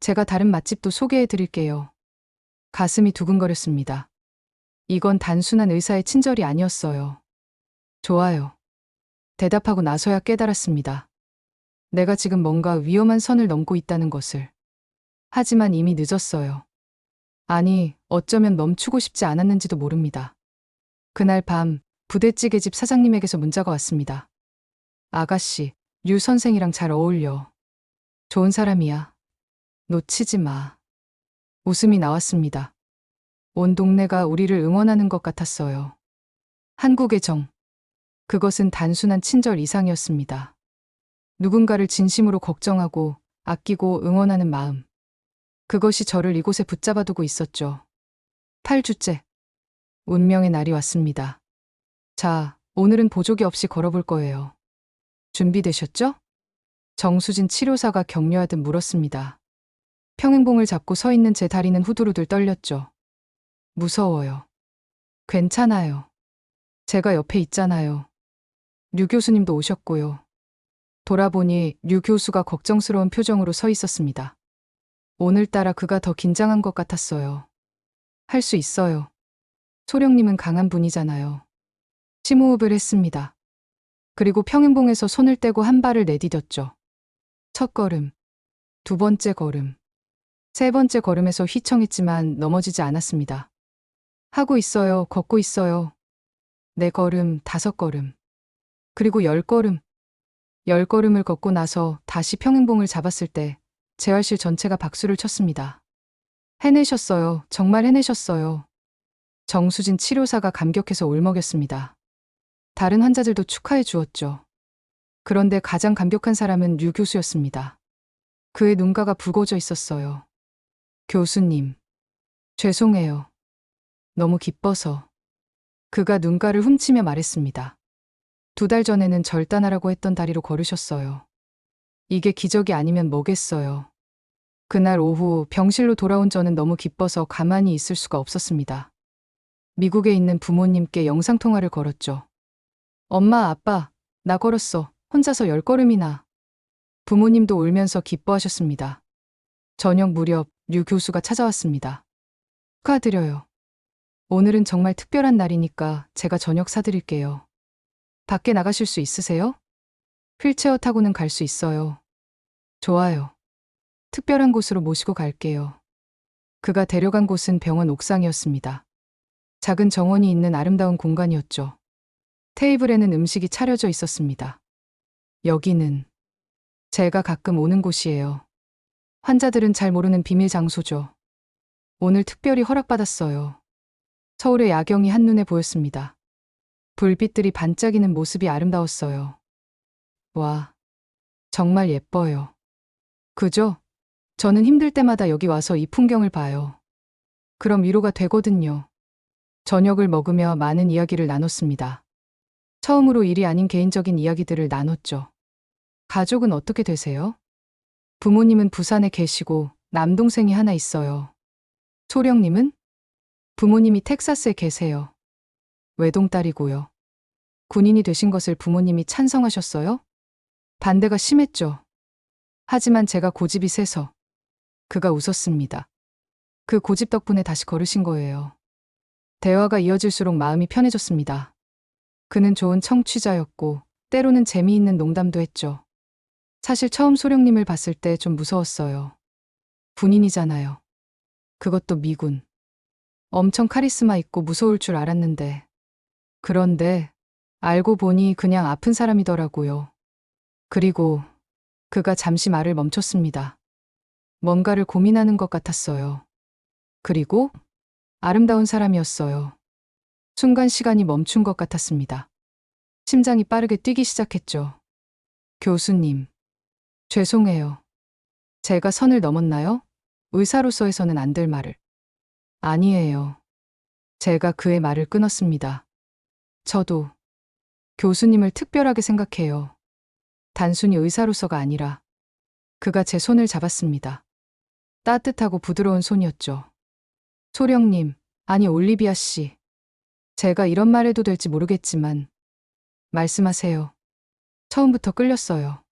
제가 다른 맛집도 소개해 드릴게요. 가슴이 두근거렸습니다. 이건 단순한 의사의 친절이 아니었어요. 좋아요. 대답하고 나서야 깨달았습니다. 내가 지금 뭔가 위험한 선을 넘고 있다는 것을. 하지만 이미 늦었어요. 아니, 어쩌면 멈추고 싶지 않았는지도 모릅니다. 그날 밤 부대찌개집 사장님에게서 문자가 왔습니다. 아가씨, 류 선생이랑 잘 어울려. 좋은 사람이야. 놓치지 마. 웃음이 나왔습니다. 온 동네가 우리를 응원하는 것 같았어요. 한국의 정. 그것은 단순한 친절 이상이었습니다. 누군가를 진심으로 걱정하고 아끼고 응원하는 마음. 그것이 저를 이곳에 붙잡아두고 있었죠. 8주째. 운명의 날이 왔습니다. 자, 오늘은 보조개 없이 걸어볼 거예요. 준비되셨죠? 정수진 치료사가 격려하듯 물었습니다. 평행봉을 잡고 서 있는 제 다리는 후들후들 떨렸죠. 무서워요. 괜찮아요. 제가 옆에 있잖아요. 류 교수님도 오셨고요. 돌아보니 류 교수가 걱정스러운 표정으로 서 있었습니다. 오늘따라 그가 더 긴장한 것 같았어요. 할 수 있어요. 소령님은 강한 분이잖아요. 심호흡을 했습니다. 그리고 평행봉에서 손을 떼고 한 발을 내디뎠죠. 첫 걸음, 두 번째 걸음, 세 번째 걸음에서 휘청했지만 넘어지지 않았습니다. 하고 있어요. 걷고 있어요. 네 걸음, 다섯 걸음, 그리고 10걸음. 10걸음을 걷고 나서 다시 평행봉을 잡았을 때 재활실 전체가 박수를 쳤습니다. 해내셨어요. 정말 해내셨어요. 정수진 치료사가 감격해서 울먹였습니다. 다른 환자들도 축하해 주었죠. 그런데 가장 감격한 사람은 류 교수였습니다. 그의 눈가가 붉어져 있었어요. 교수님, 죄송해요. 너무 기뻐서. 그가 눈가를 훔치며 말했습니다. 2달 전에는 절단하라고 했던 다리로 걸으셨어요. 이게 기적이 아니면 뭐겠어요. 그날 오후 병실로 돌아온 저는 너무 기뻐서 가만히 있을 수가 없었습니다. 미국에 있는 부모님께 영상통화를 걸었죠. 엄마, 아빠, 나 걸었어. 혼자서 10걸음이나. 부모님도 울면서 기뻐하셨습니다. 저녁 무렵 류 교수가 찾아왔습니다. 축하드려요. 오늘은 정말 특별한 날이니까 제가 저녁 사드릴게요. 밖에 나가실 수 있으세요? 휠체어 타고는 갈 수 있어요. 좋아요. 특별한 곳으로 모시고 갈게요. 그가 데려간 곳은 병원 옥상이었습니다. 작은 정원이 있는 아름다운 공간이었죠. 테이블에는 음식이 차려져 있었습니다. 여기는 제가 가끔 오는 곳이에요. 환자들은 잘 모르는 비밀 장소죠. 오늘 특별히 허락받았어요. 서울의 야경이 한눈에 보였습니다. 불빛들이 반짝이는 모습이 아름다웠어요. 와, 정말 예뻐요. 그죠? 저는 힘들 때마다 여기 와서 이 풍경을 봐요. 그럼 위로가 되거든요. 저녁을 먹으며 많은 이야기를 나눴습니다. 처음으로 일이 아닌 개인적인 이야기들을 나눴죠. 가족은 어떻게 되세요? 부모님은 부산에 계시고 남동생이 하나 있어요. 소령님은? 부모님이 텍사스에 계세요. 외동딸이고요. 군인이 되신 것을 부모님이 찬성하셨어요? 반대가 심했죠. 하지만 제가 고집이 세서 그가 웃었습니다. 그 고집 덕분에 다시 걸으신 거예요. 대화가 이어질수록 마음이 편해졌습니다. 그는 좋은 청취자였고 때로는 재미있는 농담도 했죠. 사실 처음 소령님을 봤을 때 좀 무서웠어요. 군인이잖아요. 그것도 미군. 엄청 카리스마 있고 무서울 줄 알았는데. 그런데 알고 보니 그냥 아픈 사람이더라고요. 그리고 그가 잠시 말을 멈췄습니다. 뭔가를 고민하는 것 같았어요. 그리고 아름다운 사람이었어요. 순간 시간이 멈춘 것 같았습니다. 심장이 빠르게 뛰기 시작했죠. 교수님, 죄송해요. 제가 선을 넘었나요? 의사로서 해서는 안 될 말을. 아니에요. 제가 그의 말을 끊었습니다. 저도 교수님을 특별하게 생각해요. 단순히 의사로서가 아니라 그가 제 손을 잡았습니다. 따뜻하고 부드러운 손이었죠. 소령님, 아니 올리비아 씨. 제가 이런 말 해도 될지 모르겠지만 말씀하세요. 처음부터 끌렸어요.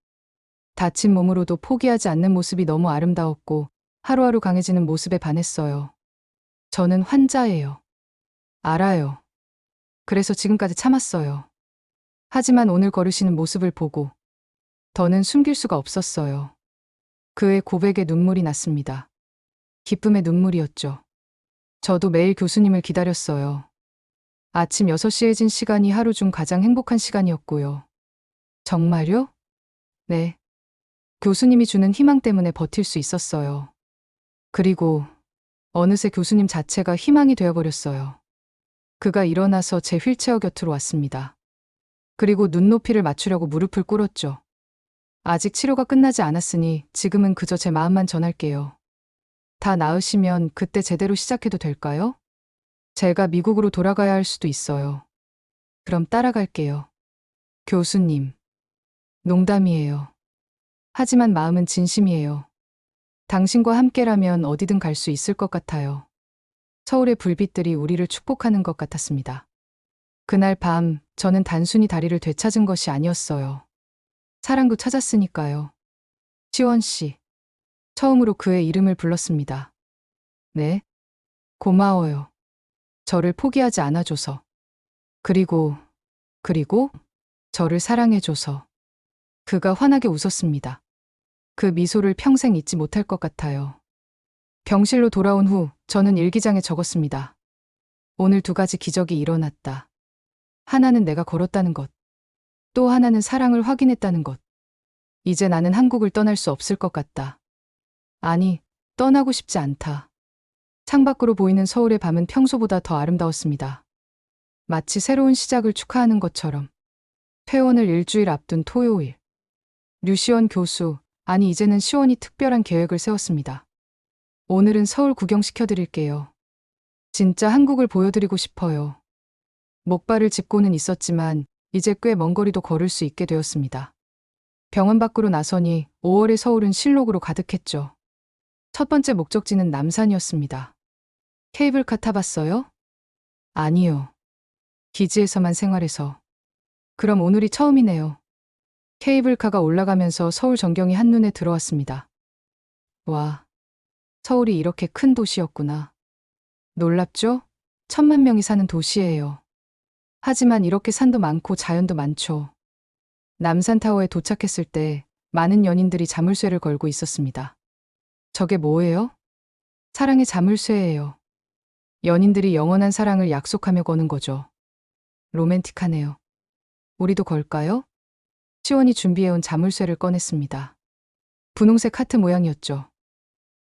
다친 몸으로도 포기하지 않는 모습이 너무 아름다웠고 하루하루 강해지는 모습에 반했어요. 저는 환자예요. 알아요. 그래서 지금까지 참았어요. 하지만 오늘 걸으시는 모습을 보고 더는 숨길 수가 없었어요. 그의 고백에 눈물이 났습니다. 기쁨의 눈물이었죠. 저도 매일 교수님을 기다렸어요. 아침 6시에 진 시간이 하루 중 가장 행복한 시간이었고요. 정말요? 네. 교수님이 주는 희망 때문에 버틸 수 있었어요. 그리고 어느새 교수님 자체가 희망이 되어버렸어요. 그가 일어나서 제 휠체어 곁으로 왔습니다. 그리고 눈높이를 맞추려고 무릎을 꿇었죠. 아직 치료가 끝나지 않았으니 지금은 그저 제 마음만 전할게요. 다 나으시면 그때 제대로 시작해도 될까요? 제가 미국으로 돌아가야 할 수도 있어요. 그럼 따라갈게요. 교수님. 농담이에요. 하지만 마음은 진심이에요. 당신과 함께라면 어디든 갈 수 있을 것 같아요. 서울의 불빛들이 우리를 축복하는 것 같았습니다. 그날 밤 저는 단순히 다리를 되찾은 것이 아니었어요. 사랑도 찾았으니까요. 시원 씨. 처음으로 그의 이름을 불렀습니다. 네. 고마워요. 저를 포기하지 않아줘서. 그리고 저를 사랑해줘서. 그가 환하게 웃었습니다. 그 미소를 평생 잊지 못할 것 같아요. 병실로 돌아온 후 저는 일기장에 적었습니다. 오늘 2가지 기적이 일어났다. 하나는 내가 걸었다는 것. 또 하나는 사랑을 확인했다는 것. 이제 나는 한국을 떠날 수 없을 것 같다. 아니, 떠나고 싶지 않다. 창밖으로 보이는 서울의 밤은 평소보다 더 아름다웠습니다. 마치 새로운 시작을 축하하는 것처럼. 퇴원을 일주일 앞둔 토요일. 류시원 교수, 아니 이제는 시원이 특별한 계획을 세웠습니다. 오늘은 서울 구경시켜드릴게요. 진짜 한국을 보여드리고 싶어요. 목발을 짚고는 있었지만 이제 꽤 먼 거리도 걸을 수 있게 되었습니다. 병원 밖으로 나서니 5월의 서울은 실록으로 가득했죠. 첫 번째 목적지는 남산이었습니다. 케이블카 타봤어요? 아니요. 기지에서만 생활해서. 그럼 오늘이 처음이네요. 케이블카가 올라가면서 서울 전경이 한눈에 들어왔습니다. 와, 서울이 이렇게 큰 도시였구나. 놀랍죠? 1,000만 명이 사는 도시예요. 하지만 이렇게 산도 많고 자연도 많죠. 남산타워에 도착했을 때 많은 연인들이 자물쇠를 걸고 있었습니다. 저게 뭐예요? 사랑의 자물쇠예요. 연인들이 영원한 사랑을 약속하며 거는 거죠. 로맨틱하네요. 우리도 걸까요? 시원이 준비해온 자물쇠를 꺼냈습니다. 분홍색 하트 모양이었죠.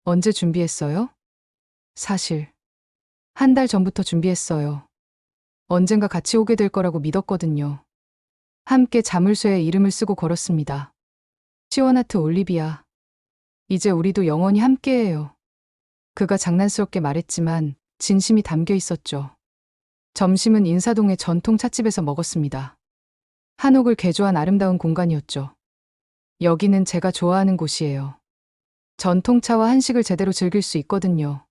언제 준비했어요? 사실 한 달 전부터 준비했어요. 언젠가 같이 오게 될 거라고 믿었거든요. 함께 자물쇠에 이름을 쓰고 걸었습니다. 시원하트 올리비아. 이제 우리도 영원히 함께해요. 그가 장난스럽게 말했지만 진심이 담겨 있었죠. 점심은 인사동의 전통 찻집에서 먹었습니다. 한옥을 개조한 아름다운 공간이었죠. 여기는 제가 좋아하는 곳이에요. 전통차와 한식을 제대로 즐길 수 있거든요.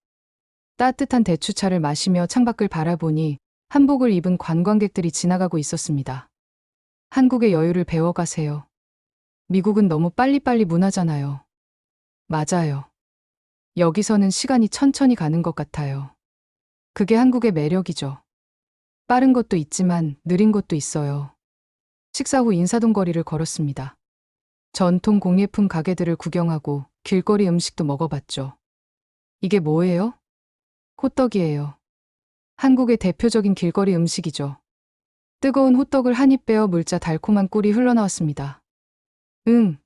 따뜻한 대추차를 마시며 창밖을 바라보니 한복을 입은 관광객들이 지나가고 있었습니다. 한국의 여유를 배워가세요. 미국은 너무 빨리빨리 문화잖아요. 맞아요. 여기서는 시간이 천천히 가는 것 같아요. 그게 한국의 매력이죠. 빠른 것도 있지만 느린 것도 있어요. 식사 후 인사동 거리를 걸었습니다. 전통 공예품 가게들을 구경하고 길거리 음식도 먹어봤죠. 이게 뭐예요? 호떡이에요. 한국의 대표적인 길거리 음식이죠. 뜨거운 호떡을 한 입 베어 물자 달콤한 꿀이 흘러나왔습니다.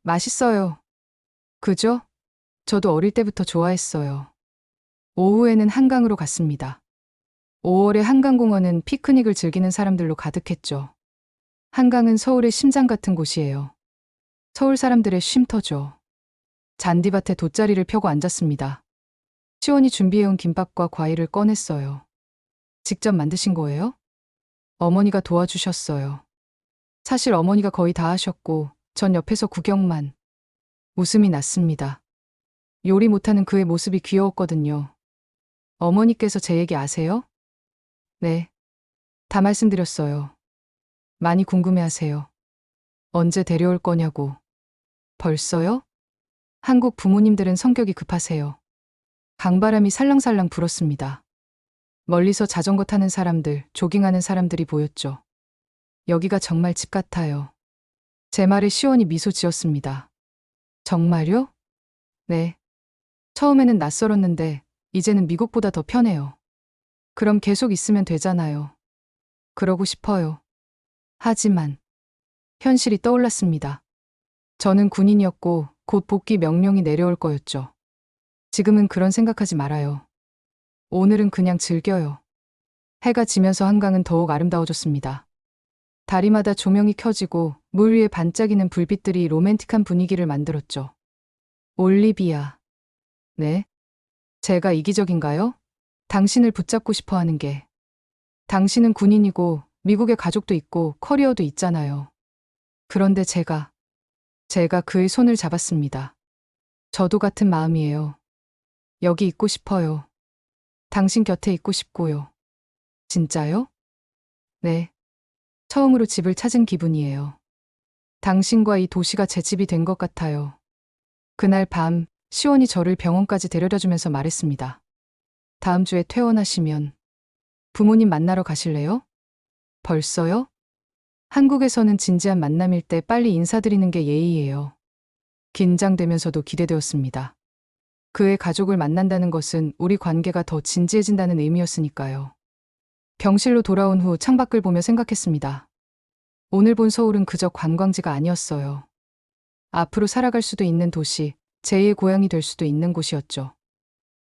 맛있어요. 그죠? 저도 어릴 때부터 좋아했어요. 오후에는 한강으로 갔습니다. 5월의 한강공원은 피크닉을 즐기는 사람들로 가득했죠. 한강은 서울의 심장 같은 곳이에요. 서울 사람들의 쉼터죠. 잔디밭에 돗자리를 펴고 앉았습니다. 시원이 준비해온 김밥과 과일을 꺼냈어요. 직접 만드신 거예요? 어머니가 도와주셨어요. 사실 어머니가 거의 다 하셨고 전 옆에서 구경만. 웃음이 났습니다. 요리 못하는 그의 모습이 귀여웠거든요. 어머니께서 제 얘기 아세요? 네. 다 말씀드렸어요. 많이 궁금해하세요. 언제 데려올 거냐고. 벌써요? 한국 부모님들은 성격이 급하세요. 강바람이 살랑살랑 불었습니다. 멀리서 자전거 타는 사람들, 조깅하는 사람들이 보였죠. 여기가 정말 집 같아요. 제 말에 시원이 미소 지었습니다. 정말요? 네. 처음에는 낯설었는데 이제는 미국보다 더 편해요. 그럼 계속 있으면 되잖아요. 그러고 싶어요. 하지만 현실이 떠올랐습니다. 저는 군인이었고 곧 복귀 명령이 내려올 거였죠. 지금은 그런 생각하지 말아요. 오늘은 그냥 즐겨요. 해가 지면서 한강은 더욱 아름다워졌습니다. 다리마다 조명이 켜지고 물 위에 반짝이는 불빛들이 로맨틱한 분위기를 만들었죠. 올리비아. 네? 제가 이기적인가요? 당신을 붙잡고 싶어 하는 게. 당신은 군인이고 미국에 가족도 있고 커리어도 있잖아요. 그런데 제가 그의 손을 잡았습니다. 저도 같은 마음이에요. 여기 있고 싶어요. 당신 곁에 있고 싶고요. 진짜요? 네. 처음으로 집을 찾은 기분이에요. 당신과 이 도시가 제 집이 된 것 같아요. 그날 밤 시원이 저를 병원까지 데려다주면서 말했습니다. 다음 주에 퇴원하시면 부모님 만나러 가실래요? 벌써요? 한국에서는 진지한 만남일 때 빨리 인사드리는 게 예의예요. 긴장되면서도 기대되었습니다. 그의 가족을 만난다는 것은 우리 관계가 더 진지해진다는 의미였으니까요. 병실로 돌아온 후 창밖을 보며 생각했습니다. 오늘 본 서울은 그저 관광지가 아니었어요. 앞으로 살아갈 수도 있는 도시, 제2의 고향이 될 수도 있는 곳이었죠.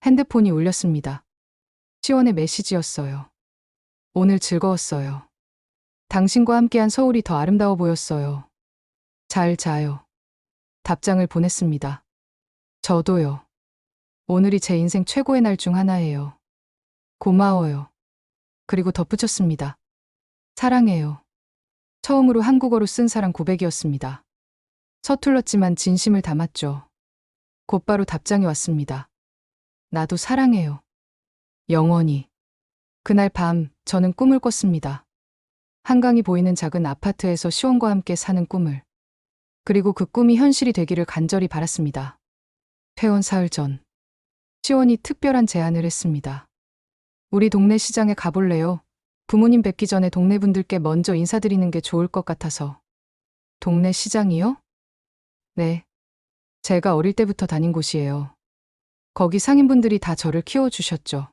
핸드폰이 울렸습니다. 시원의 메시지였어요. 오늘 즐거웠어요. 당신과 함께한 서울이 더 아름다워 보였어요. 잘 자요. 답장을 보냈습니다. 저도요. 오늘이 제 인생 최고의 날 중 하나예요. 고마워요. 그리고 덧붙였습니다. 사랑해요. 처음으로 한국어로 쓴 사랑 고백이었습니다. 서툴렀지만 진심을 담았죠. 곧바로 답장이 왔습니다. 나도 사랑해요. 영원히. 그날 밤 저는 꿈을 꿨습니다. 한강이 보이는 작은 아파트에서 시원과 함께 사는 꿈을. 그리고 그 꿈이 현실이 되기를 간절히 바랐습니다. 퇴원 사흘 전. 시원이 특별한 제안을 했습니다. 우리 동네 시장에 가볼래요? 부모님 뵙기 전에 동네 분들께 먼저 인사드리는 게 좋을 것 같아서. 동네 시장이요? 네. 제가 어릴 때부터 다닌 곳이에요. 거기 상인분들이 다 저를 키워주셨죠.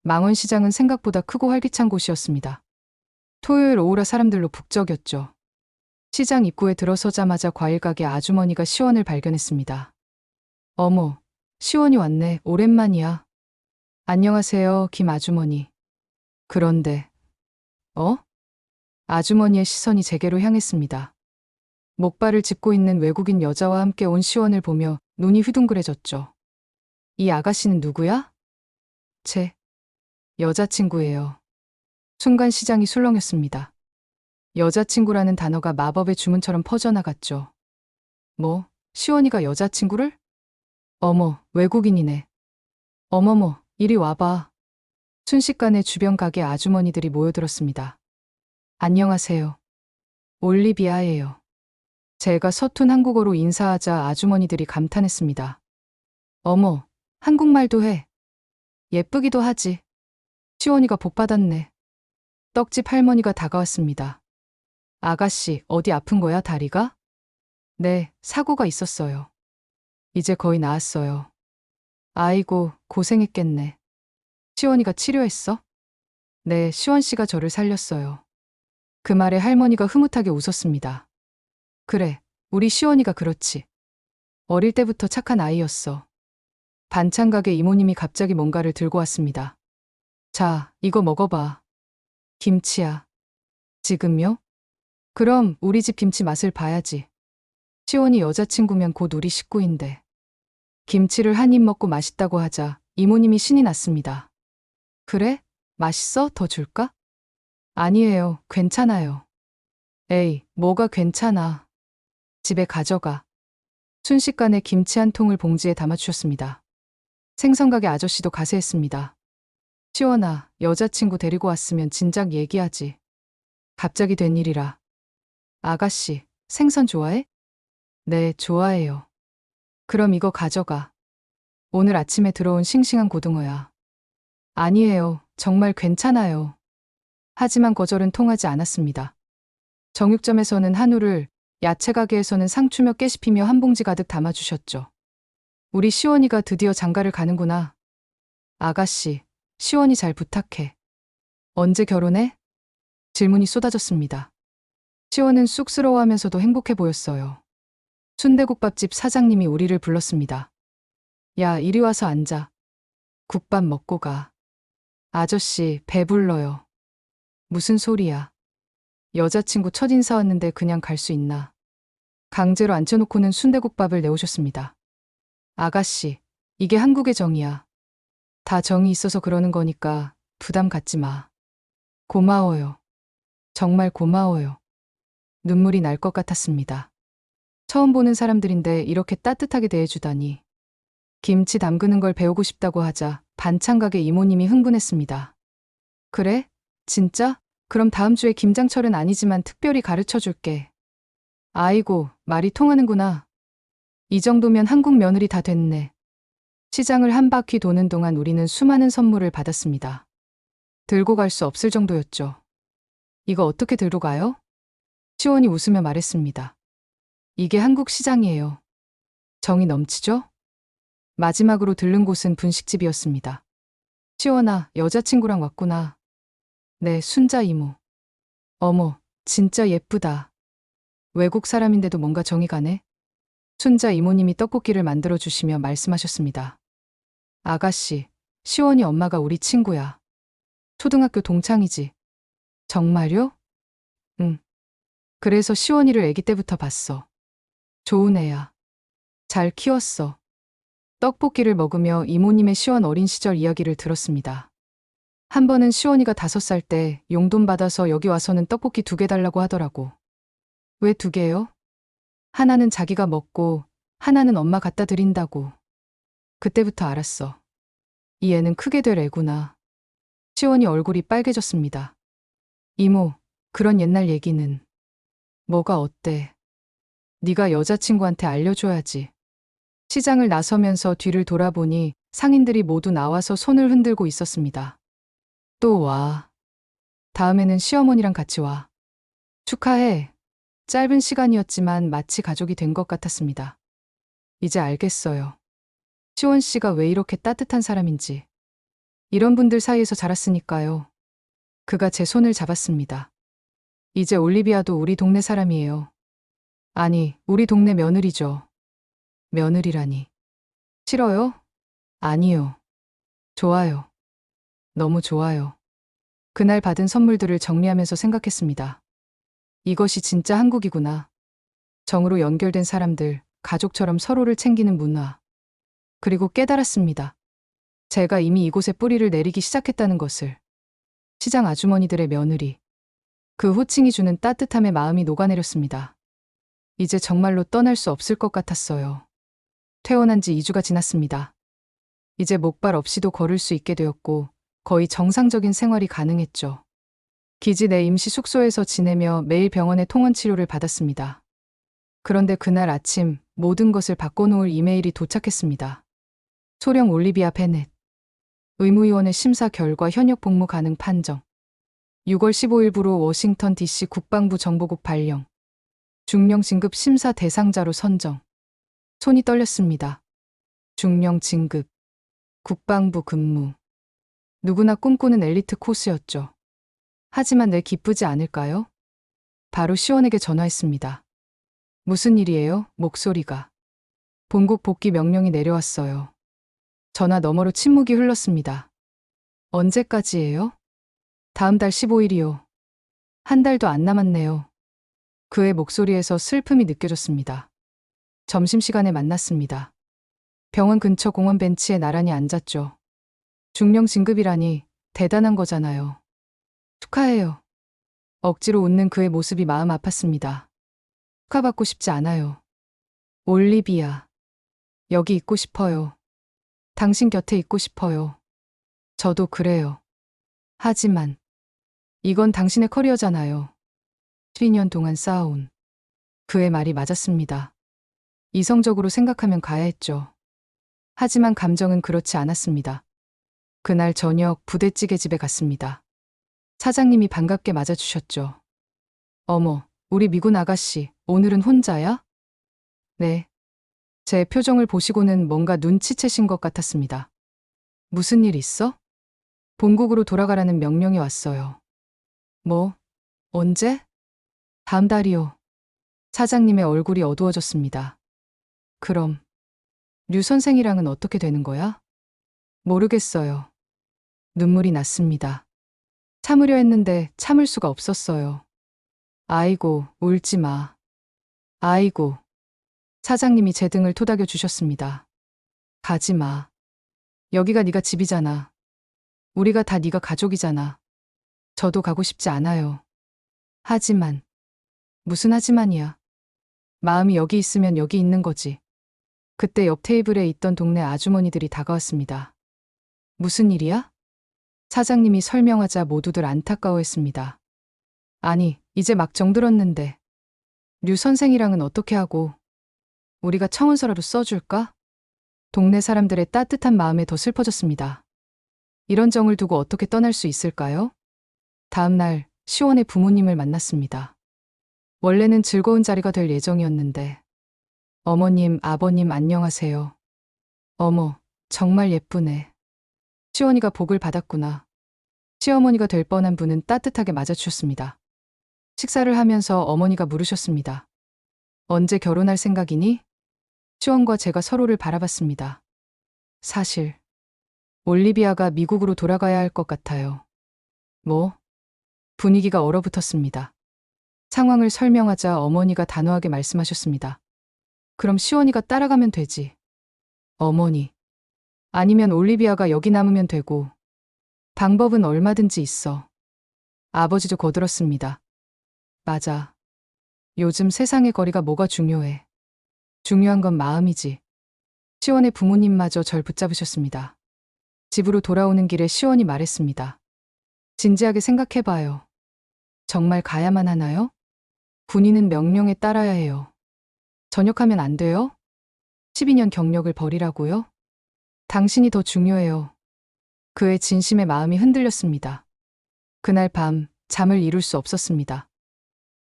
망원시장은 생각보다 크고 활기찬 곳이었습니다. 토요일 오후라 사람들로 북적였죠. 시장 입구에 들어서자마자 과일 가게 아주머니가 시원을 발견했습니다. 어머, 시원이 왔네. 오랜만이야. 안녕하세요, 김 아주머니. 그런데, 아주머니의 시선이 제게로 향했습니다. 목발을 짚고 있는 외국인 여자와 함께 온 시원을 보며 눈이 휘둥그레졌죠. 이 아가씨는 누구야? 제 여자친구예요. 순간 시장이 술렁였습니다. 여자친구라는 단어가 마법의 주문처럼 퍼져나갔죠. 뭐, 시원이가 여자친구를? 어머, 외국인이네. 어머머, 이리 와봐. 순식간에 주변 가게 아주머니들이 모여들었습니다. 안녕하세요. 올리비아예요. 제가 서툰 한국어로 인사하자 아주머니들이 감탄했습니다. 어머, 한국말도 해. 예쁘기도 하지. 시원이가 복받았네. 떡집 할머니가 다가왔습니다. 아가씨, 어디 아픈 거야, 다리가? 네, 사고가 있었어요. 이제 거의 나았어요. 아이고, 고생했겠네. 시원이가 치료했어? 네, 시원 씨가 저를 살렸어요. 그 말에 할머니가 흐뭇하게 웃었습니다. 그래, 우리 시원이가 그렇지. 어릴 때부터 착한 아이였어. 반찬 가게 이모님이 갑자기 뭔가를 들고 왔습니다. 자, 이거 먹어봐. 김치야. 지금요? 그럼 우리 집 김치 맛을 봐야지. 시원이 여자친구면 곧 우리 식구인데. 김치를 한 입 먹고 맛있다고 하자 이모님이 신이 났습니다. 그래? 맛있어? 더 줄까? 아니에요. 괜찮아요. 에이, 뭐가 괜찮아. 집에 가져가. 순식간에 김치 한 통을 봉지에 담아주셨습니다. 생선가게 아저씨도 가세했습니다. 시원아, 여자친구 데리고 왔으면 진작 얘기하지. 갑자기 된 일이라. 아가씨, 생선 좋아해? 네, 좋아해요. 그럼 이거 가져가. 오늘 아침에 들어온 싱싱한 고등어야. 아니에요. 정말 괜찮아요. 하지만 거절은 통하지 않았습니다. 정육점에서는 한우를, 야채 가게에서는 상추며 깨씹히며 한 봉지 가득 담아주셨죠. 우리 시원이가 드디어 장가를 가는구나. 아가씨, 시원이 잘 부탁해. 언제 결혼해? 질문이 쏟아졌습니다. 시원은 쑥스러워하면서도 행복해 보였어요. 순대국밥집 사장님이 우리를 불렀습니다. 야, 이리 와서 앉아. 국밥 먹고 가. 아저씨, 배불러요. 무슨 소리야. 여자친구 첫인사 왔는데 그냥 갈 수 있나. 강제로 앉혀놓고는 순대국밥을 내오셨습니다. 아가씨, 이게 한국의 정이야. 다 정이 있어서 그러는 거니까 부담 갖지 마. 고마워요. 정말 고마워요. 눈물이 날 것 같았습니다. 처음 보는 사람들인데 이렇게 따뜻하게 대해주다니. 김치 담그는 걸 배우고 싶다고 하자 반찬 가게 이모님이 흥분했습니다. 그래? 진짜? 그럼 다음 주에 김장철은 아니지만 특별히 가르쳐 줄게. 아이고, 말이 통하는구나. 이 정도면 한국 며느리 다 됐네. 시장을 한 바퀴 도는 동안 우리는 수많은 선물을 받았습니다. 들고 갈 수 없을 정도였죠. 이거 어떻게 들고 가요? 시원이 웃으며 말했습니다. 이게 한국 시장이에요. 정이 넘치죠? 마지막으로 들른 곳은 분식집이었습니다. 시원아, 여자친구랑 왔구나. 네, 순자 이모. 어머, 진짜 예쁘다. 외국 사람인데도 뭔가 정이 가네. 순자 이모님이 떡볶이를 만들어 주시며 말씀하셨습니다. 아가씨, 시원이 엄마가 우리 친구야. 초등학교 동창이지. 정말요? 응. 그래서 시원이를 아기 때부터 봤어. 좋은 애야. 잘 키웠어. 떡볶이를 먹으며 이모님의 시원 어린 시절 이야기를 들었습니다. 한 번은 시원이가 5살 때 용돈 받아서 여기 와서는 떡볶이 2개 달라고 하더라고. 왜 2개요? 하나는 자기가 먹고 하나는 엄마 갖다 드린다고. 그때부터 알았어. 이 애는 크게 될 애구나. 시원이 얼굴이 빨개졌습니다. 이모, 그런 옛날 얘기는. 뭐가 어때? 네가 여자친구한테 알려줘야지. 시장을 나서면서 뒤를 돌아보니 상인들이 모두 나와서 손을 흔들고 있었습니다. 또 와. 다음에는 시어머니랑 같이 와. 축하해. 짧은 시간이었지만 마치 가족이 된 것 같았습니다. 이제 알겠어요. 시원 씨가 왜 이렇게 따뜻한 사람인지. 이런 분들 사이에서 자랐으니까요. 그가 제 손을 잡았습니다. 이제 올리비아도 우리 동네 사람이에요. 아니, 우리 동네 며느리죠. 며느리라니. 싫어요? 아니요. 좋아요. 너무 좋아요. 그날 받은 선물들을 정리하면서 생각했습니다. 이것이 진짜 한국이구나. 정으로 연결된 사람들, 가족처럼 서로를 챙기는 문화. 그리고 깨달았습니다. 제가 이미 이곳에 뿌리를 내리기 시작했다는 것을. 시장 아주머니들의 며느리. 그 호칭이 주는 따뜻함에 마음이 녹아내렸습니다. 이제 정말로 떠날 수 없을 것 같았어요. 퇴원한 지 2주가 지났습니다. 이제 목발 없이도 걸을 수 있게 되었고 거의 정상적인 생활이 가능했죠. 기지 내 임시 숙소에서 지내며 매일 병원에 통원 치료를 받았습니다. 그런데 그날 아침 모든 것을 바꿔놓을 이메일이 도착했습니다. 소령 올리비아 베넷. 의무위원회 심사 결과 현역 복무 가능 판정. 6월 15일부로 워싱턴 DC 국방부 정보국 발령. 중령 진급 심사 대상자로 선정. 손이 떨렸습니다. 중령 진급. 국방부 근무. 누구나 꿈꾸는 엘리트 코스였죠. 하지만 내 기쁘지 않을까요? 바로 시원에게 전화했습니다. 무슨 일이에요? 목소리가. 본국 복귀 명령이 내려왔어요. 전화 너머로 침묵이 흘렀습니다. 언제까지예요? 다음 달 15일이요. 한 달도 안 남았네요. 그의 목소리에서 슬픔이 느껴졌습니다. 점심시간에 만났습니다. 병원 근처 공원 벤치에 나란히 앉았죠. 중령 진급이라니 대단한 거잖아요. 축하해요. 억지로 웃는 그의 모습이 마음 아팠습니다. 축하받고 싶지 않아요. 올리비아. 여기 있고 싶어요. 당신 곁에 있고 싶어요. 저도 그래요. 하지만 이건 당신의 커리어잖아요. 12년 동안 쌓아온. 그의 말이 맞았습니다. 이성적으로 생각하면 가야 했죠. 하지만 감정은 그렇지 않았습니다. 그날 저녁 부대찌개 집에 갔습니다. 사장님이 반갑게 맞아주셨죠. 어머, 우리 미군 아가씨, 오늘은 혼자야? 네. 제 표정을 보시고는 뭔가 눈치채신 것 같았습니다. 무슨 일 있어? 본국으로 돌아가라는 명령이 왔어요. 뭐? 언제? 다음 달이요. 사장님의 얼굴이 어두워졌습니다. 그럼 류 선생이랑은 어떻게 되는 거야? 모르겠어요. 눈물이 났습니다. 참으려 했는데 참을 수가 없었어요. 아이고, 울지 마. 아이고. 사장님이 제 등을 토닥여 주셨습니다. 가지 마. 여기가 네가 집이잖아. 우리가 다 네가 가족이잖아. 저도 가고 싶지 않아요. 하지만. 무슨 하지만이야. 마음이 여기 있으면 여기 있는 거지. 그때 옆 테이블에 있던 동네 아주머니들이 다가왔습니다. 무슨 일이야? 사장님이 설명하자 모두들 안타까워했습니다. 아니, 이제 막 정들었는데. 류 선생이랑은 어떻게 하고. 우리가 청원서라도 써줄까? 동네 사람들의 따뜻한 마음에 더 슬퍼졌습니다. 이런 정을 두고 어떻게 떠날 수 있을까요? 다음 날 시원의 부모님을 만났습니다. 원래는 즐거운 자리가 될 예정이었는데. 어머님, 아버님 안녕하세요. 어머, 정말 예쁘네. 시원이가 복을 받았구나. 시어머니가 될 뻔한 분은 따뜻하게 맞아주셨습니다. 식사를 하면서 어머니가 물으셨습니다. 언제 결혼할 생각이니? 시원과 제가 서로를 바라봤습니다. 사실 올리비아가 미국으로 돌아가야 할 것 같아요. 뭐? 분위기가 얼어붙었습니다. 상황을 설명하자 어머니가 단호하게 말씀하셨습니다. 그럼 시원이가 따라가면 되지. 어머니. 아니면 올리비아가 여기 남으면 되고. 방법은 얼마든지 있어. 아버지도 거들었습니다. 맞아. 요즘 세상의 거리가 뭐가 중요해. 중요한 건 마음이지. 시원의 부모님마저 절 붙잡으셨습니다. 집으로 돌아오는 길에 시원이 말했습니다. 진지하게 생각해봐요. 정말 가야만 하나요? 군인은 명령에 따라야 해요. 전역하면 안 돼요? 12년 경력을 버리라고요? 당신이 더 중요해요. 그의 진심의 마음이 흔들렸습니다. 그날 밤 잠을 이룰 수 없었습니다.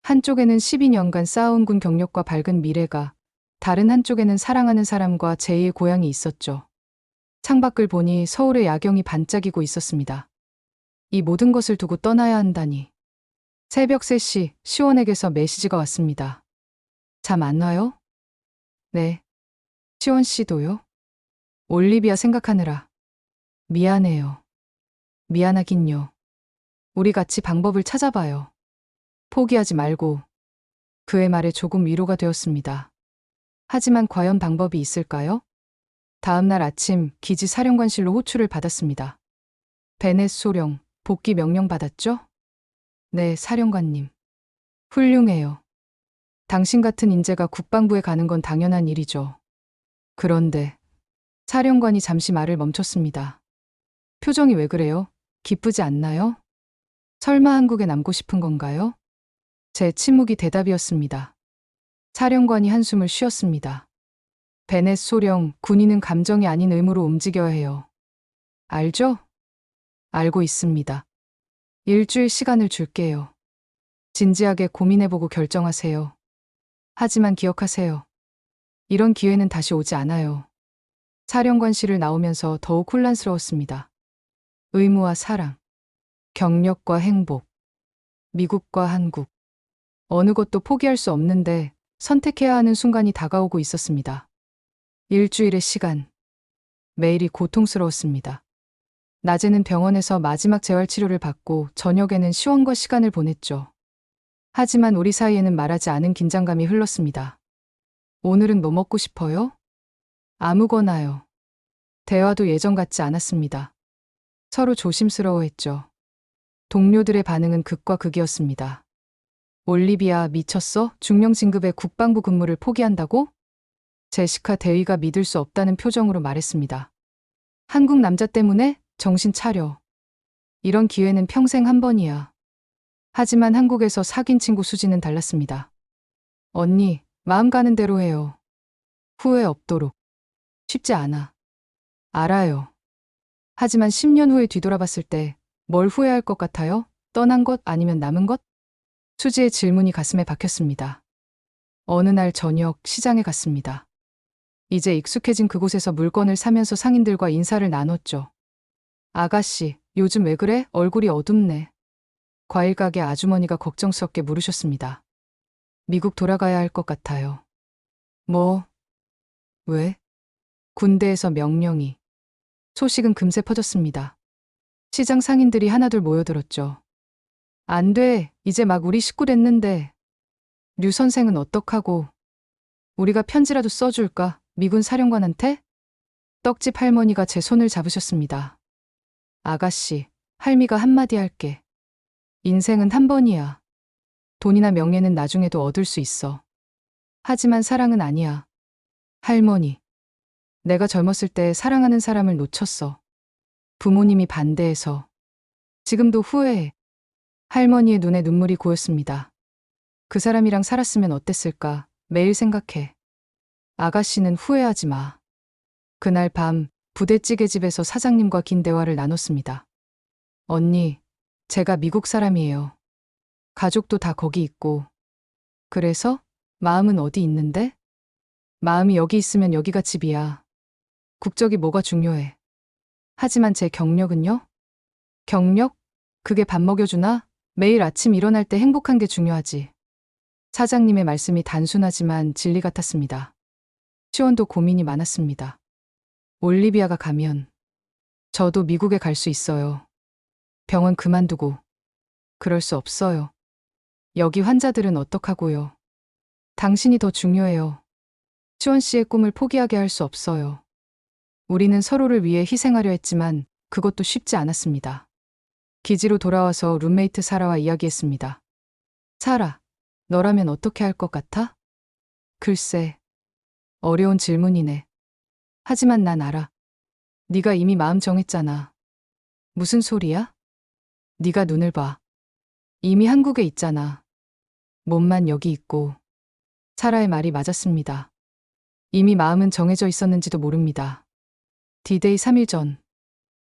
한쪽에는 12년간 쌓아온 군 경력과 밝은 미래가, 다른 한쪽에는 사랑하는 사람과 제2의 고향이 있었죠. 창밖을 보니 서울의 야경이 반짝이고 있었습니다. 이 모든 것을 두고 떠나야 한다니. 새벽 3시 시원에게서 메시지가 왔습니다. 잠 안 와요? 네. 시원 씨도요? 올리비아 생각하느라. 미안해요. 미안하긴요. 우리 같이 방법을 찾아봐요. 포기하지 말고. 그의 말에 조금 위로가 되었습니다. 하지만 과연 방법이 있을까요? 다음 날 아침 기지 사령관실로 호출을 받았습니다. 베넷 소령, 복귀 명령 받았죠? 네, 사령관님. 훌륭해요. 당신 같은 인재가 국방부에 가는 건 당연한 일이죠. 그런데 사령관이 잠시 말을 멈췄습니다. 표정이 왜 그래요? 기쁘지 않나요? 설마 한국에 남고 싶은 건가요? 제 침묵이 대답이었습니다. 사령관이 한숨을 쉬었습니다. 베넷 소령, 군인은 감정이 아닌 의무로 움직여야 해요. 알죠? 알고 있습니다. 일주일 시간을 줄게요. 진지하게 고민해보고 결정하세요. 하지만 기억하세요. 이런 기회는 다시 오지 않아요. 사령관실을 나오면서 더욱 혼란스러웠습니다. 의무와 사랑, 경력과 행복, 미국과 한국. 어느 것도 포기할 수 없는데 선택해야 하는 순간이 다가오고 있었습니다. 일주일의 시간. 매일이 고통스러웠습니다. 낮에는 병원에서 마지막 재활치료를 받고 저녁에는 시원과 시간을 보냈죠. 하지만 우리 사이에는 말하지 않은 긴장감이 흘렀습니다. 오늘은 뭐 먹고 싶어요? 아무거나요. 대화도 예전 같지 않았습니다. 서로 조심스러워했죠. 동료들의 반응은 극과 극이었습니다. 올리비아, 미쳤어? 중령 진급의 국방부 근무를 포기한다고? 제시카 대위가 믿을 수 없다는 표정으로 말했습니다. 한국 남자 때문에? 정신 차려. 이런 기회는 평생 한 번이야. 하지만 한국에서 사귄 친구 수지는 달랐습니다. 언니, 마음 가는 대로 해요. 후회 없도록. 쉽지 않아. 알아요. 하지만 10년 후에 뒤돌아봤을 때 뭘 후회할 것 같아요? 떠난 것 아니면 남은 것? 수지의 질문이 가슴에 박혔습니다. 어느 날 저녁 시장에 갔습니다. 이제 익숙해진 그곳에서 물건을 사면서 상인들과 인사를 나눴죠. 아가씨, 요즘 왜 그래? 얼굴이 어둡네. 과일 가게 아주머니가 걱정스럽게 물으셨습니다. 미국 돌아가야 할 것 같아요. 뭐? 왜? 군대에서 명령이. 소식은 금세 퍼졌습니다. 시장 상인들이 하나둘 모여들었죠. 안 돼. 이제 막 우리 식구 됐는데. 류 선생은 어떡하고. 우리가 편지라도 써줄까? 미군 사령관한테? 떡집 할머니가 제 손을 잡으셨습니다. 아가씨, 할미가 한마디 할게. 인생은 한 번이야. 돈이나 명예는 나중에도 얻을 수 있어. 하지만 사랑은 아니야. 할머니. 내가 젊었을 때 사랑하는 사람을 놓쳤어. 부모님이 반대해서. 지금도 후회해. 할머니의 눈에 눈물이 고였습니다. 그 사람이랑 살았으면 어땠을까 매일 생각해. 아가씨는 후회하지 마. 그날 밤 부대찌개집에서 사장님과 긴 대화를 나눴습니다. 언니, 제가 미국 사람이에요. 가족도 다 거기 있고. 그래서 마음은 어디 있는데? 마음이 여기 있으면 여기가 집이야. 국적이 뭐가 중요해. 하지만 제 경력은요? 경력? 그게 밥 먹여주나? 매일 아침 일어날 때 행복한 게 중요하지. 사장님의 말씀이 단순하지만 진리 같았습니다. 시원도 고민이 많았습니다. 올리비아가 가면 저도 미국에 갈 수 있어요. 병원 그만두고. 그럴 수 없어요. 여기 환자들은 어떡하고요. 당신이 더 중요해요. 시원 씨의 꿈을 포기하게 할 수 없어요. 우리는 서로를 위해 희생하려 했지만 그것도 쉽지 않았습니다. 기지로 돌아와서 룸메이트 사라와 이야기했습니다. 사라, 너라면 어떻게 할 것 같아? 글쎄, 어려운 질문이네. 하지만 난 알아. 네가 이미 마음 정했잖아. 무슨 소리야? 네가 눈을 봐. 이미 한국에 있잖아. 몸만 여기 있고. 사라의 말이 맞았습니다. 이미 마음은 정해져 있었는지도 모릅니다. D-Day 3일 전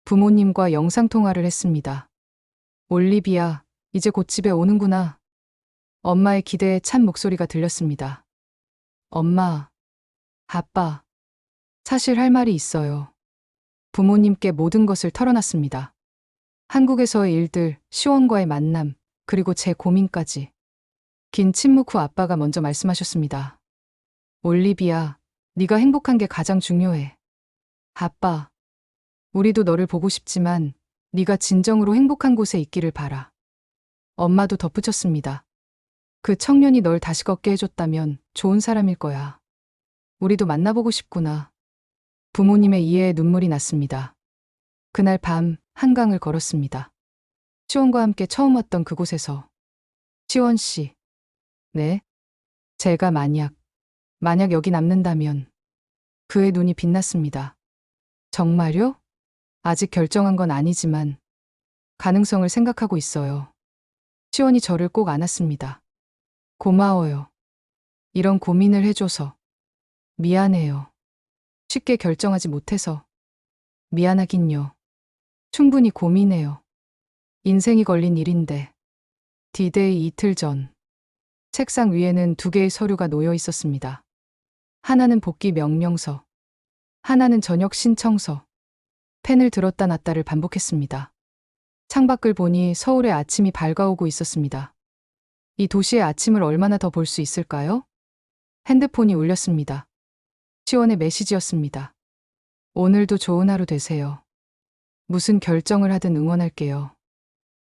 부모님과 영상통화를 했습니다. 올리비아, 이제 곧 집에 오는구나. 엄마의 기대에 찬 목소리가 들렸습니다. 엄마, 아빠, 사실 할 말이 있어요. 부모님께 모든 것을 털어놨습니다. 한국에서의 일들, 시원과의 만남, 그리고 제 고민까지. 긴 침묵 후 아빠가 먼저 말씀하셨습니다. 올리비아, 네가 행복한 게 가장 중요해. 아빠, 우리도 너를 보고 싶지만 네가 진정으로 행복한 곳에 있기를 바라. 엄마도 덧붙였습니다. 그 청년이 널 다시 걷게 해줬다면 좋은 사람일 거야. 우리도 만나보고 싶구나. 부모님의 이해에 눈물이 났습니다. 그날 밤 한강을 걸었습니다. 시원과 함께 처음 왔던 그곳에서. 시원 씨. 네? 제가 만약 여기 남는다면. 그의 눈이 빛났습니다. 정말요? 아직 결정한 건 아니지만 가능성을 생각하고 있어요. 시원이 저를 꼭 안았습니다. 고마워요. 이런 고민을 해줘서. 미안해요. 쉽게 결정하지 못해서. 미안하긴요. 충분히 고민해요. 인생이 걸린 일인데. 디데이 이틀 전. 책상 위에는 2개의 서류가 놓여 있었습니다. 하나는 복귀 명령서. 하나는 전역 신청서. 펜을 들었다 놨다를 반복했습니다. 창밖을 보니 서울의 아침이 밝아오고 있었습니다. 이 도시의 아침을 얼마나 더 볼 수 있을까요? 핸드폰이 울렸습니다. 시원의 메시지였습니다. 오늘도 좋은 하루 되세요. 무슨 결정을 하든 응원할게요.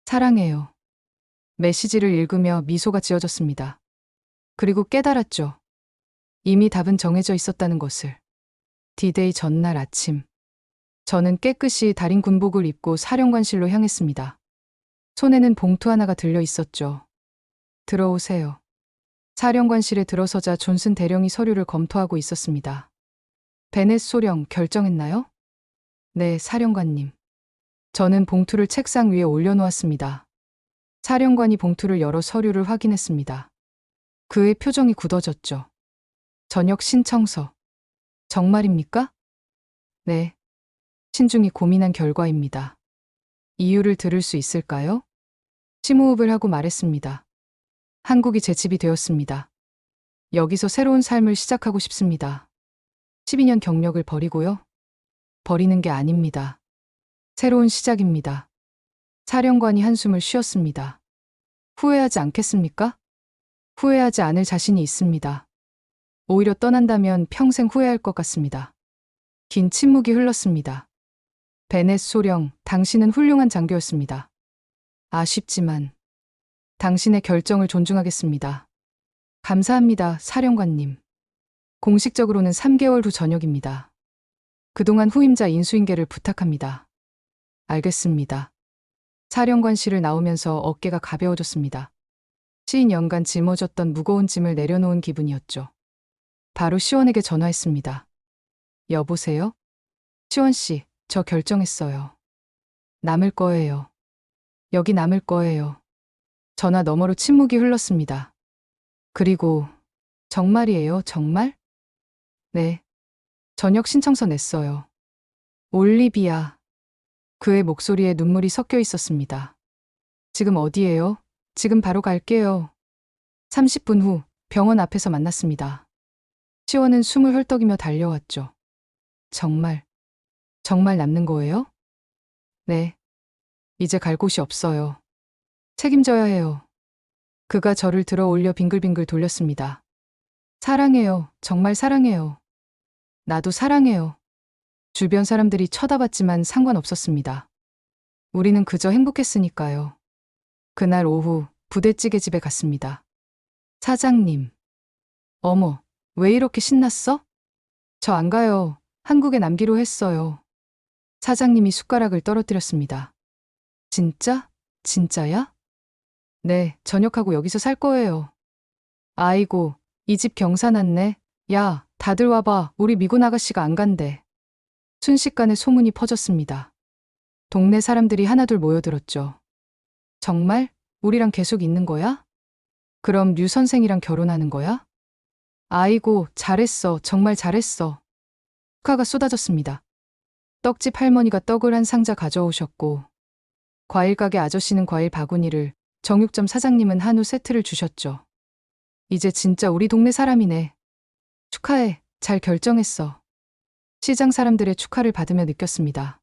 사랑해요. 메시지를 읽으며 미소가 지어졌습니다. 그리고 깨달았죠. 이미 답은 정해져 있었다는 것을. 디데이 전날 아침. 저는 깨끗이 다린 군복을 입고 사령관실로 향했습니다. 손에는 봉투 하나가 들려 있었죠. 들어오세요. 사령관실에 들어서자 존슨 대령이 서류를 검토하고 있었습니다. 베넷 소령 결정했나요? 네, 사령관님. 저는 봉투를 책상 위에 올려놓았습니다. 사령관이 봉투를 열어 서류를 확인했습니다. 그의 표정이 굳어졌죠. 전역 신청서. 정말입니까? 네. 신중히 고민한 결과입니다. 이유를 들을 수 있을까요? 심호흡을 하고 말했습니다. 한국이 제 집이 되었습니다. 여기서 새로운 삶을 시작하고 싶습니다. 12년 경력을 버리고요. 버리는 게 아닙니다. 새로운 시작입니다. 사령관이 한숨을 쉬었습니다. 후회하지 않겠습니까? 후회하지 않을 자신이 있습니다. 오히려 떠난다면 평생 후회할 것 같습니다. 긴 침묵이 흘렀습니다. 베넷 소령, 당신은 훌륭한 장교였습니다. 아쉽지만 당신의 결정을 존중하겠습니다. 감사합니다, 사령관님. 공식적으로는 3개월 후 저녁입니다. 그동안 후임자 인수인계를 부탁합니다. 알겠습니다. 사령관실을 나오면서 어깨가 가벼워졌습니다. 10년간 짊어졌던 무거운 짐을 내려놓은 기분이었죠. 바로 시원에게 전화했습니다. 여보세요? 시원 씨, 저 결정했어요. 남을 거예요. 여기 남을 거예요. 전화 너머로 침묵이 흘렀습니다. 그리고 정말이에요, 정말? 네. 전역 신청서 냈어요. 올리비아. 그의 목소리에 눈물이 섞여 있었습니다. 지금 어디예요? 지금 바로 갈게요. 30분 후 병원 앞에서 만났습니다. 시원은 숨을 헐떡이며 달려왔죠. 정말 남는 거예요? 네. 이제 갈 곳이 없어요. 책임져야 해요. 그가 저를 들어 올려 빙글빙글 돌렸습니다. 사랑해요. 정말 사랑해요. 나도 사랑해요. 주변 사람들이 쳐다봤지만 상관없었습니다. 우리는 그저 행복했으니까요. 그날 오후 부대찌개 집에 갔습니다. 사장님. 어머, 왜 이렇게 신났어? 저 안 가요. 한국에 남기로 했어요. 사장님이 숟가락을 떨어뜨렸습니다. 진짜? 진짜야? 네, 전역하고 여기서 살 거예요. 아이고, 이 집 경사 났네. 야, 다들 와봐. 우리 미군 아가씨가 안 간대. 순식간에 소문이 퍼졌습니다. 동네 사람들이 하나둘 모여들었죠. 정말? 우리랑 계속 있는 거야? 그럼 류 선생이랑 결혼하는 거야? 아이고, 잘했어. 정말 잘했어. 축하가 쏟아졌습니다. 떡집 할머니가 떡을 한 상자 가져오셨고, 과일 가게 아저씨는 과일 바구니를, 정육점 사장님은 한우 세트를 주셨죠. 이제 진짜 우리 동네 사람이네. 축하해. 잘 결정했어. 시장 사람들의 축하를 받으며 느꼈습니다.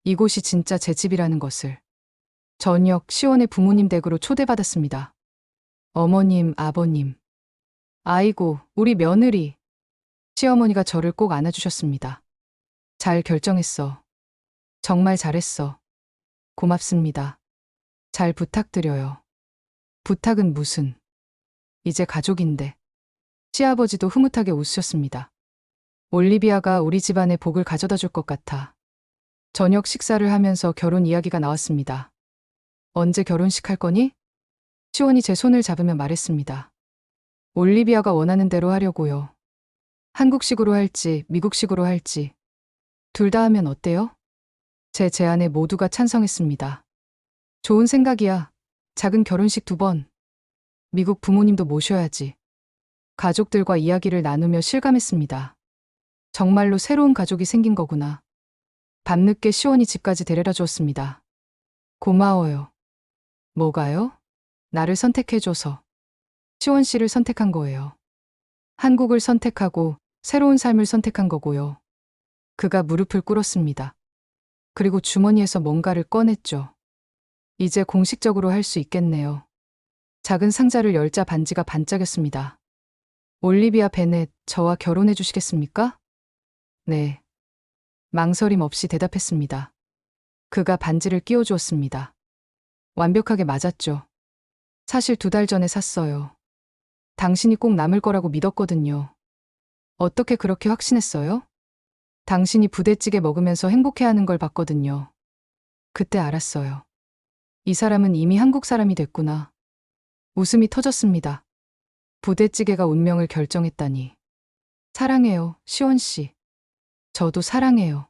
이곳이 진짜 제 집이라는 것을. 저녁 시원의 부모님 댁으로 초대받았습니다. 어머님, 아버님. 아이고, 우리 며느리. 시어머니가 저를 꼭 안아주셨습니다. 잘 결정했어. 정말 잘했어. 고맙습니다. 잘 부탁드려요. 부탁은 무슨. 이제 가족인데. 시아버지도 흐뭇하게 웃으셨습니다. 올리비아가 우리 집안에 복을 가져다 줄 것 같아. 저녁 식사를 하면서 결혼 이야기가 나왔습니다. 언제 결혼식 할 거니? 시원이 제 손을 잡으며 말했습니다. 올리비아가 원하는 대로 하려고요. 한국식으로 할지 미국식으로 할지 둘 다 하면 어때요? 제 제안에 모두가 찬성했습니다. 좋은 생각이야. 작은 결혼식 2번. 미국 부모님도 모셔야지. 가족들과 이야기를 나누며 실감했습니다. 정말로 새로운 가족이 생긴 거구나. 밤늦게 시원이 집까지 데려다 주었습니다. 고마워요. 뭐가요? 나를 선택해줘서. 시원 씨를 선택한 거예요. 한국을 선택하고 새로운 삶을 선택한 거고요. 그가 무릎을 꿇었습니다. 그리고 주머니에서 뭔가를 꺼냈죠. 이제 공식적으로 할 수 있겠네요. 작은 상자를 열자 반지가 반짝였습니다. 올리비아 베넷, 저와 결혼해 주시겠습니까? 네. 망설임 없이 대답했습니다. 그가 반지를 끼워 주었습니다. 완벽하게 맞았죠. 사실 2달 전에 샀어요. 당신이 꼭 남을 거라고 믿었거든요. 어떻게 그렇게 확신했어요? 당신이 부대찌개 먹으면서 행복해하는 걸 봤거든요. 그때 알았어요. 이 사람은 이미 한국 사람이 됐구나. 웃음이 터졌습니다. 부대찌개가 운명을 결정했다니. 사랑해요, 시원 씨. 저도 사랑해요.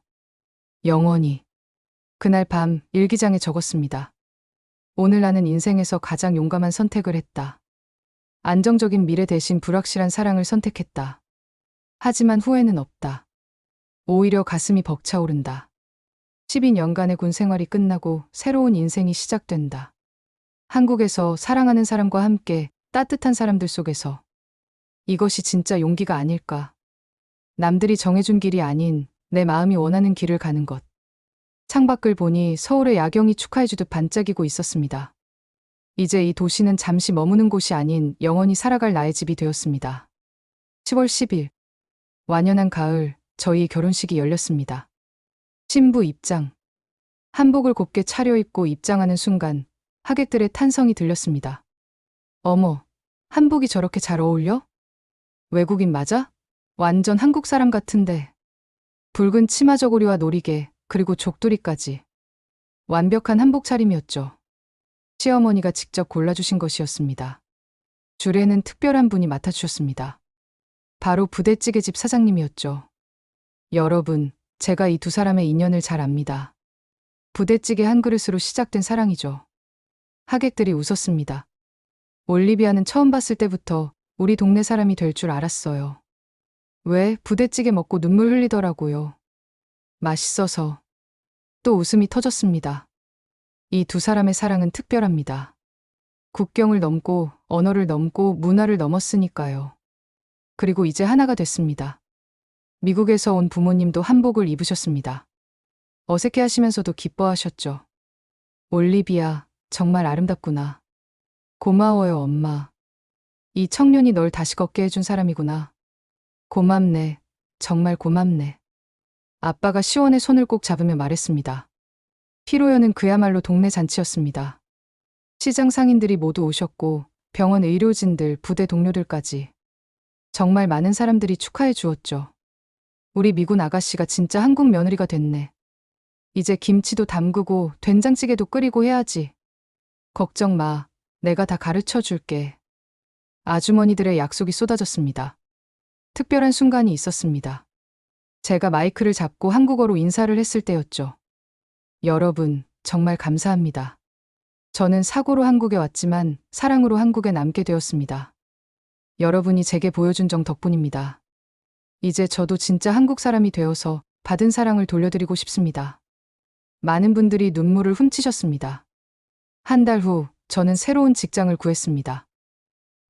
영원히. 그날 밤 일기장에 적었습니다. 오늘 나는 인생에서 가장 용감한 선택을 했다. 안정적인 미래 대신 불확실한 사랑을 선택했다. 하지만 후회는 없다. 오히려 가슴이 벅차오른다. 12년간의 군 생활이 끝나고 새로운 인생이 시작된다. 한국에서 사랑하는 사람과 함께 따뜻한 사람들 속에서. 이것이 진짜 용기가 아닐까. 남들이 정해준 길이 아닌 내 마음이 원하는 길을 가는 것. 창밖을 보니 서울의 야경이 축하해주듯 반짝이고 있었습니다. 이제 이 도시는 잠시 머무는 곳이 아닌 영원히 살아갈 나의 집이 되었습니다. 10월 10일. 완연한 가을, 저희 결혼식이 열렸습니다. 신부 입장. 한복을 곱게 차려입고 입장하는 순간 하객들의 탄성이 들렸습니다. 어머, 한복이 저렇게 잘 어울려? 외국인 맞아? 완전 한국 사람 같은데. 붉은 치마 저고리와 노리개, 그리고 족두리까지. 완벽한 한복 차림이었죠. 시어머니가 직접 골라주신 것이었습니다. 주례는 특별한 분이 맡아주셨습니다. 바로 부대찌개집 사장님이었죠. 여러분, 제가 이 2사람의 인연을 잘 압니다. 부대찌개 한 그릇으로 시작된 사랑이죠. 하객들이 웃었습니다. 올리비아는 처음 봤을 때부터 우리 동네 사람이 될 줄 알았어요. 왜? 부대찌개 먹고 눈물 흘리더라고요. 맛있어서. 또 웃음이 터졌습니다. 이 2사람의 사랑은 특별합니다. 국경을 넘고 언어를 넘고 문화를 넘었으니까요. 그리고 이제 하나가 됐습니다. 미국에서 온 부모님도 한복을 입으셨습니다. 어색해하시면서도 기뻐하셨죠. 올리비아, 정말 아름답구나. 고마워요, 엄마. 이 청년이 널 다시 걷게 해준 사람이구나. 고맙네. 정말 고맙네. 아빠가 시원의 손을 꼭 잡으며 말했습니다. 피로연은 그야말로 동네 잔치였습니다. 시장 상인들이 모두 오셨고 병원 의료진들, 부대 동료들까지. 정말 많은 사람들이 축하해 주었죠. 우리 미군 아가씨가 진짜 한국 며느리가 됐네. 이제 김치도 담그고 된장찌개도 끓이고 해야지. 걱정 마. 내가 다 가르쳐 줄게. 아주머니들의 약속이 쏟아졌습니다. 특별한 순간이 있었습니다. 제가 마이크를 잡고 한국어로 인사를 했을 때였죠. 여러분, 정말 감사합니다. 저는 사고로 한국에 왔지만 사랑으로 한국에 남게 되었습니다. 여러분이 제게 보여준 정 덕분입니다. 이제 저도 진짜 한국 사람이 되어서 받은 사랑을 돌려드리고 싶습니다. 많은 분들이 눈물을 훔치셨습니다. 한 달 후, 저는 새로운 직장을 구했습니다.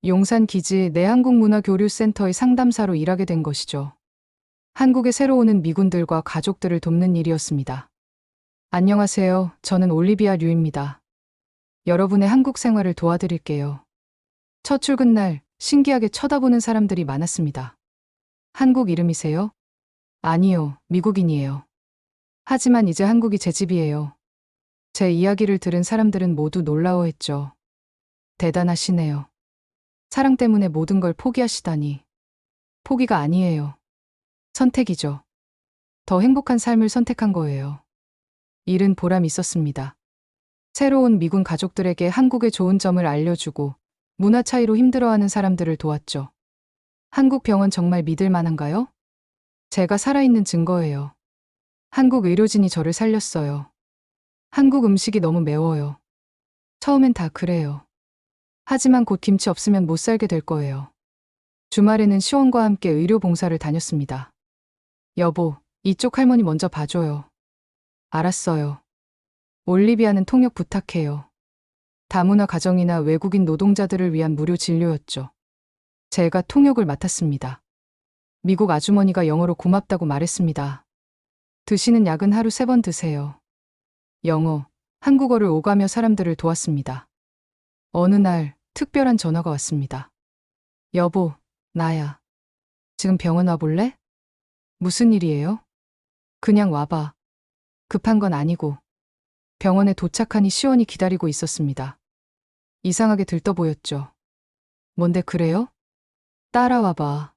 용산 기지 내 한국문화교류센터의 상담사로 일하게 된 것이죠. 한국에 새로 오는 미군들과 가족들을 돕는 일이었습니다. 안녕하세요. 저는 올리비아 류입니다. 여러분의 한국 생활을 도와드릴게요. 첫 출근 날 신기하게 쳐다보는 사람들이 많았습니다. 한국 이름이세요? 아니요, 미국인이에요. 하지만 이제 한국이 제 집이에요. 제 이야기를 들은 사람들은 모두 놀라워했죠. 대단하시네요. 사랑 때문에 모든 걸 포기하시다니. 포기가 아니에요. 선택이죠. 더 행복한 삶을 선택한 거예요. 일은 보람 있었습니다. 새로운 미군 가족들에게 한국의 좋은 점을 알려주고 문화 차이로 힘들어하는 사람들을 도왔죠. 한국 병원 정말 믿을 만한가요? 제가 살아있는 증거예요. 한국 의료진이 저를 살렸어요. 한국 음식이 너무 매워요. 처음엔 다 그래요. 하지만 곧 김치 없으면 못 살게 될 거예요. 주말에는 시원과 함께 의료 봉사를 다녔습니다. 여보, 이쪽 할머니 먼저 봐줘요. 알았어요. 올리비아는 통역 부탁해요. 다문화 가정이나 외국인 노동자들을 위한 무료 진료였죠. 제가 통역을 맡았습니다. 미국 아주머니가 영어로 고맙다고 말했습니다. 드시는 약은 하루 3번 드세요. 영어, 한국어를 오가며 사람들을 도왔습니다. 어느 날 특별한 전화가 왔습니다. 여보, 나야. 지금 병원 와볼래? 무슨 일이에요? 그냥 와봐. 급한 건 아니고. 병원에 도착하니 시원이 기다리고 있었습니다. 이상하게 들떠 보였죠. 뭔데 그래요? 따라와봐.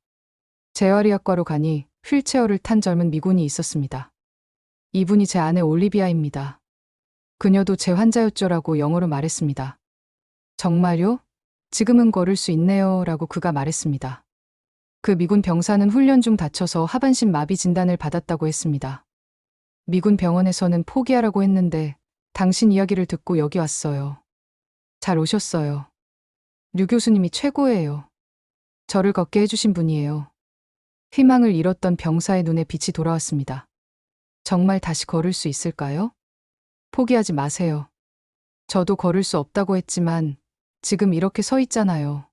재활의학과로 가니 휠체어를 탄 젊은 미군이 있었습니다. 이분이 제 아내 올리비아입니다. 그녀도 제 환자였죠라고 영어로 말했습니다. 정말요? 지금은 걸을 수 있네요 라고 그가 말했습니다. 그 미군 병사는 훈련 중 다쳐서 하반신 마비 진단을 받았다고 했습니다. 미군 병원에서는 포기하라고 했는데 당신 이야기를 듣고 여기 왔어요. 잘 오셨어요. 류 교수님이 최고예요. 저를 걷게 해주신 분이에요. 희망을 잃었던 병사의 눈에 빛이 돌아왔습니다. 정말 다시 걸을 수 있을까요? 포기하지 마세요. 저도 걸을 수 없다고 했지만 지금 이렇게 서 있잖아요.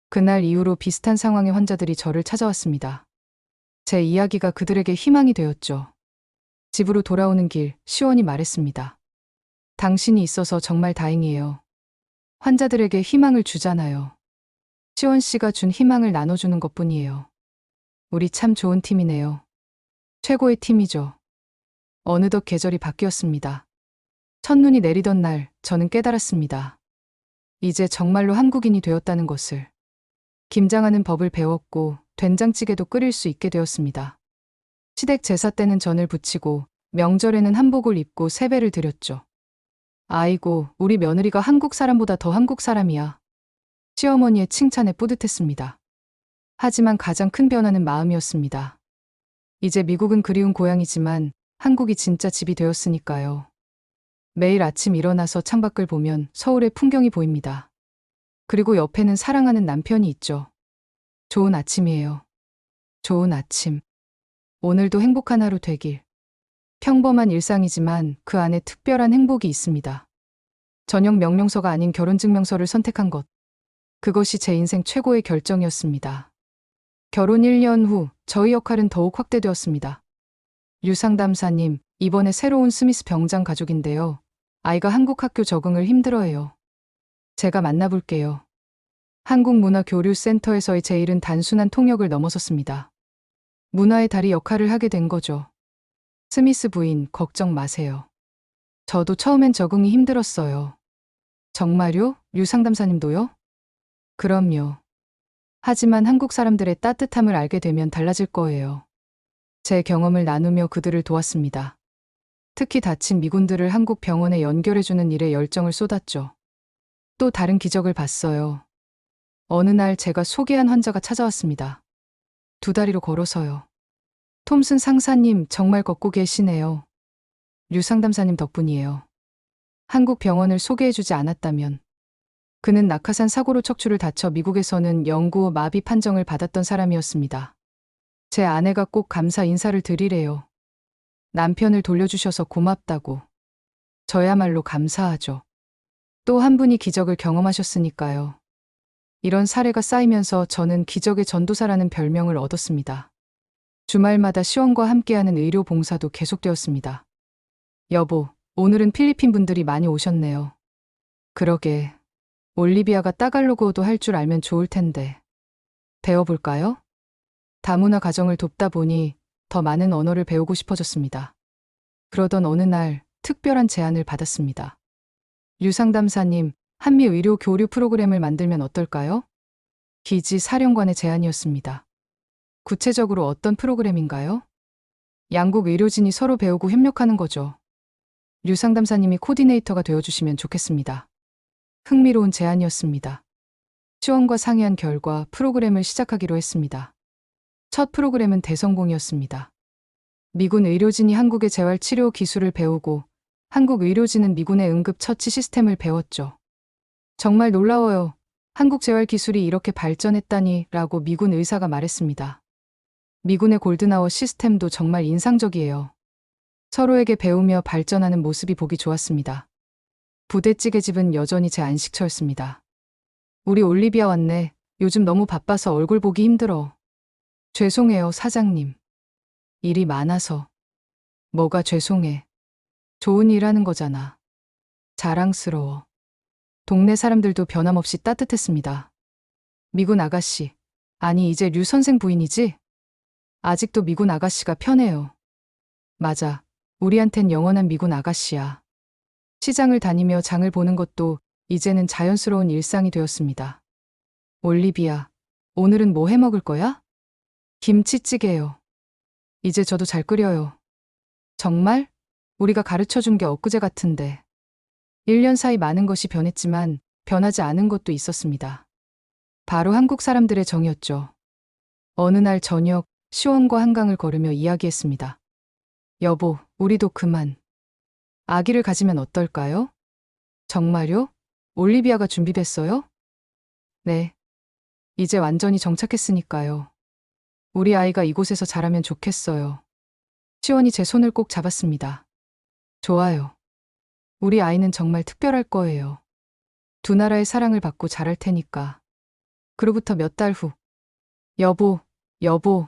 그날 이후로 비슷한 상황의 환자들이 저를 찾아왔습니다. 제 이야기가 그들에게 희망이 되었죠. 집으로 돌아오는 길, 시원이 말했습니다. 당신이 있어서 정말 다행이에요. 환자들에게 희망을 주잖아요. 시원 씨가 준 희망을 나눠주는 것뿐이에요. 우리 참 좋은 팀이네요. 최고의 팀이죠. 어느덧 계절이 바뀌었습니다. 첫눈이 내리던 날, 저는 깨달았습니다. 이제 정말로 한국인이 되었다는 것을. 김장하는 법을 배웠고 된장찌개도 끓일 수 있게 되었습니다. 시댁 제사 때는 전을 부치고 명절에는 한복을 입고 세배를 드렸죠. 아이고, 우리 며느리가 한국 사람보다 더 한국 사람이야. 시어머니의 칭찬에 뿌듯했습니다. 하지만 가장 큰 변화는 마음이었습니다. 이제 미국은 그리운 고향이지만 한국이 진짜 집이 되었으니까요. 매일 아침 일어나서 창밖을 보면 서울의 풍경이 보입니다. 그리고 옆에는 사랑하는 남편이 있죠. 좋은 아침이에요. 좋은 아침. 오늘도 행복한 하루 되길. 평범한 일상이지만 그 안에 특별한 행복이 있습니다. 전역 명령서가 아닌 결혼증명서를 선택한 것. 그것이 제 인생 최고의 결정이었습니다. 결혼 1년 후 저희 역할은 더욱 확대되었습니다. 유상담사님, 이번에 새로운 스미스 병장 가족인데요. 아이가 한국 학교 적응을 힘들어해요. 제가 만나볼게요. 한국문화교류센터에서의 제 일은 단순한 통역을 넘어섰습니다. 문화의 다리 역할을 하게 된 거죠. 스미스 부인, 걱정 마세요. 저도 처음엔 적응이 힘들었어요. 정말요? 유상담사님도요? 그럼요. 하지만 한국 사람들의 따뜻함을 알게 되면 달라질 거예요. 제 경험을 나누며 그들을 도왔습니다. 특히 다친 미군들을 한국 병원에 연결해주는 일에 열정을 쏟았죠. 또 다른 기적을 봤어요. 어느 날 제가 소개한 환자가 찾아왔습니다. 2다리로 걸어서요. 톰슨 상사님, 정말 걷고 계시네요. 류상담사님 덕분이에요. 한국 병원을 소개해주지 않았다면 그는 낙하산 사고로 척추를 다쳐 미국에서는 영구 마비 판정을 받았던 사람이었습니다. 제 아내가 꼭 감사 인사를 드리래요. 남편을 돌려주셔서 고맙다고. 저야말로 감사하죠. 또 한 분이 기적을 경험하셨으니까요. 이런 사례가 쌓이면서 저는 기적의 전도사라는 별명을 얻었습니다. 주말마다 시원과 함께하는 의료 봉사도 계속되었습니다. 여보, 오늘은 필리핀 분들이 많이 오셨네요. 그러게. 올리비아가 따갈로그어도 할 줄 알면 좋을 텐데. 배워볼까요? 다문화 가정을 돕다 보니 더 많은 언어를 배우고 싶어졌습니다. 그러던 어느 날 특별한 제안을 받았습니다. 유상담사님, 한미 의료 교류 프로그램을 만들면 어떨까요? 기지 사령관의 제안이었습니다. 구체적으로 어떤 프로그램인가요? 양국 의료진이 서로 배우고 협력하는 거죠. 유상담사님이 코디네이터가 되어주시면 좋겠습니다. 흥미로운 제안이었습니다. 시원과 상의한 결과 프로그램을 시작하기로 했습니다. 첫 프로그램은 대성공이었습니다. 미군 의료진이 한국의 재활치료 기술을 배우고 한국 의료진은 미군의 응급처치 시스템을 배웠죠. 정말 놀라워요. 한국 재활 기술이 이렇게 발전했다니 라고 미군 의사가 말했습니다. 미군의 골든아워 시스템도 정말 인상적이에요. 서로에게 배우며 발전하는 모습이 보기 좋았습니다. 부대찌개집은 여전히 제 안식처였습니다. 우리 올리비아 왔네. 요즘 너무 바빠서 얼굴 보기 힘들어. 죄송해요, 사장님. 일이 많아서. 뭐가 죄송해. 좋은 일 하는 거잖아. 자랑스러워. 동네 사람들도 변함없이 따뜻했습니다. 미군 아가씨. 아니, 이제 류 선생 부인이지? 아직도 미군 아가씨가 편해요. 맞아. 우리한텐 영원한 미군 아가씨야. 시장을 다니며 장을 보는 것도 이제는 자연스러운 일상이 되었습니다. 올리비아, 오늘은 뭐 해 먹을 거야? 김치찌개요. 이제 저도 잘 끓여요. 정말? 우리가 가르쳐 준 게 엊그제 같은데. 1년 사이 많은 것이 변했지만 변하지 않은 것도 있었습니다. 바로 한국 사람들의 정이었죠. 어느 날 저녁, 시원과 한강을 걸으며 이야기했습니다. 여보, 우리도 그만. 아기를 가지면 어떨까요? 정말요? 올리비아가 준비됐어요? 네. 이제 완전히 정착했으니까요. 우리 아이가 이곳에서 자라면 좋겠어요. 시원이 제 손을 꼭 잡았습니다. 좋아요. 우리 아이는 정말 특별할 거예요. 두 나라의 사랑을 받고 자랄 테니까. 그로부터 몇 달 후. 여보, 여보.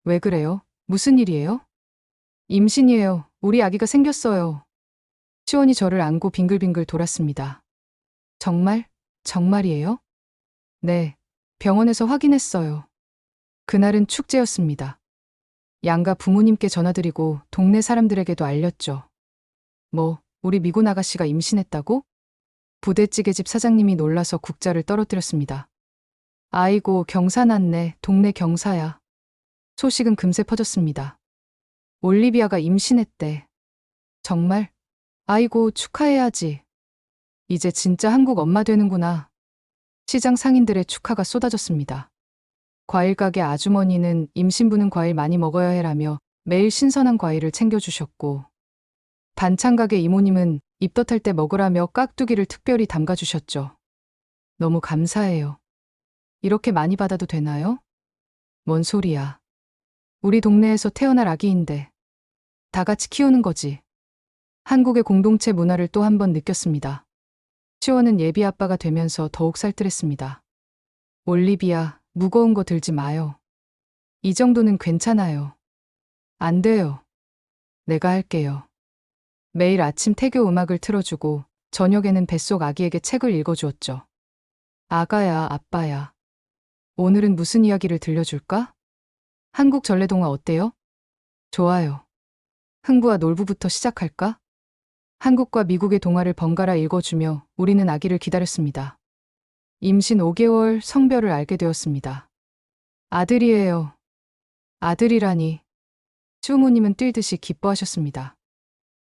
왜 그래요? 무슨 일이에요? 임신이에요. 우리 아기가 생겼어요. 시원이 저를 안고 빙글빙글 돌았습니다. 정말? 정말이에요? 네. 병원에서 확인했어요. 그날은 축제였습니다. 양가 부모님께 전화드리고 동네 사람들에게도 알렸죠. 뭐, 우리 미군 아가씨가 임신했다고? 부대찌개집 사장님이 놀라서 국자를 떨어뜨렸습니다. 아이고, 경사 났네. 동네 경사야. 소식은 금세 퍼졌습니다. 올리비아가 임신했대. 정말? 아이고, 축하해야지. 이제 진짜 한국 엄마 되는구나. 시장 상인들의 축하가 쏟아졌습니다. 과일 가게 아주머니는 임신부는 과일 많이 먹어야 해라며 매일 신선한 과일을 챙겨주셨고, 반찬 가게 이모님은 입덧할 때 먹으라며 깍두기를 특별히 담가주셨죠. 너무 감사해요. 이렇게 많이 받아도 되나요? 뭔 소리야. 우리 동네에서 태어날 아기인데 다 같이 키우는 거지. 한국의 공동체 문화를 또 한 번 느꼈습니다. 시원은 예비 아빠가 되면서 더욱 살뜰했습니다. 올리비아, 무거운 거 들지 마요. 이 정도는 괜찮아요. 안 돼요. 내가 할게요. 매일 아침 태교 음악을 틀어주고 저녁에는 뱃속 아기에게 책을 읽어주었죠. 아가야, 아빠야. 오늘은 무슨 이야기를 들려줄까? 한국 전래동화 어때요? 좋아요. 흥부와 놀부부터 시작할까? 한국과 미국의 동화를 번갈아 읽어주며 우리는 아기를 기다렸습니다. 임신 5개월 성별을 알게 되었습니다. 아들이에요. 아들이라니. 시부모님은 뛸듯이 기뻐하셨습니다.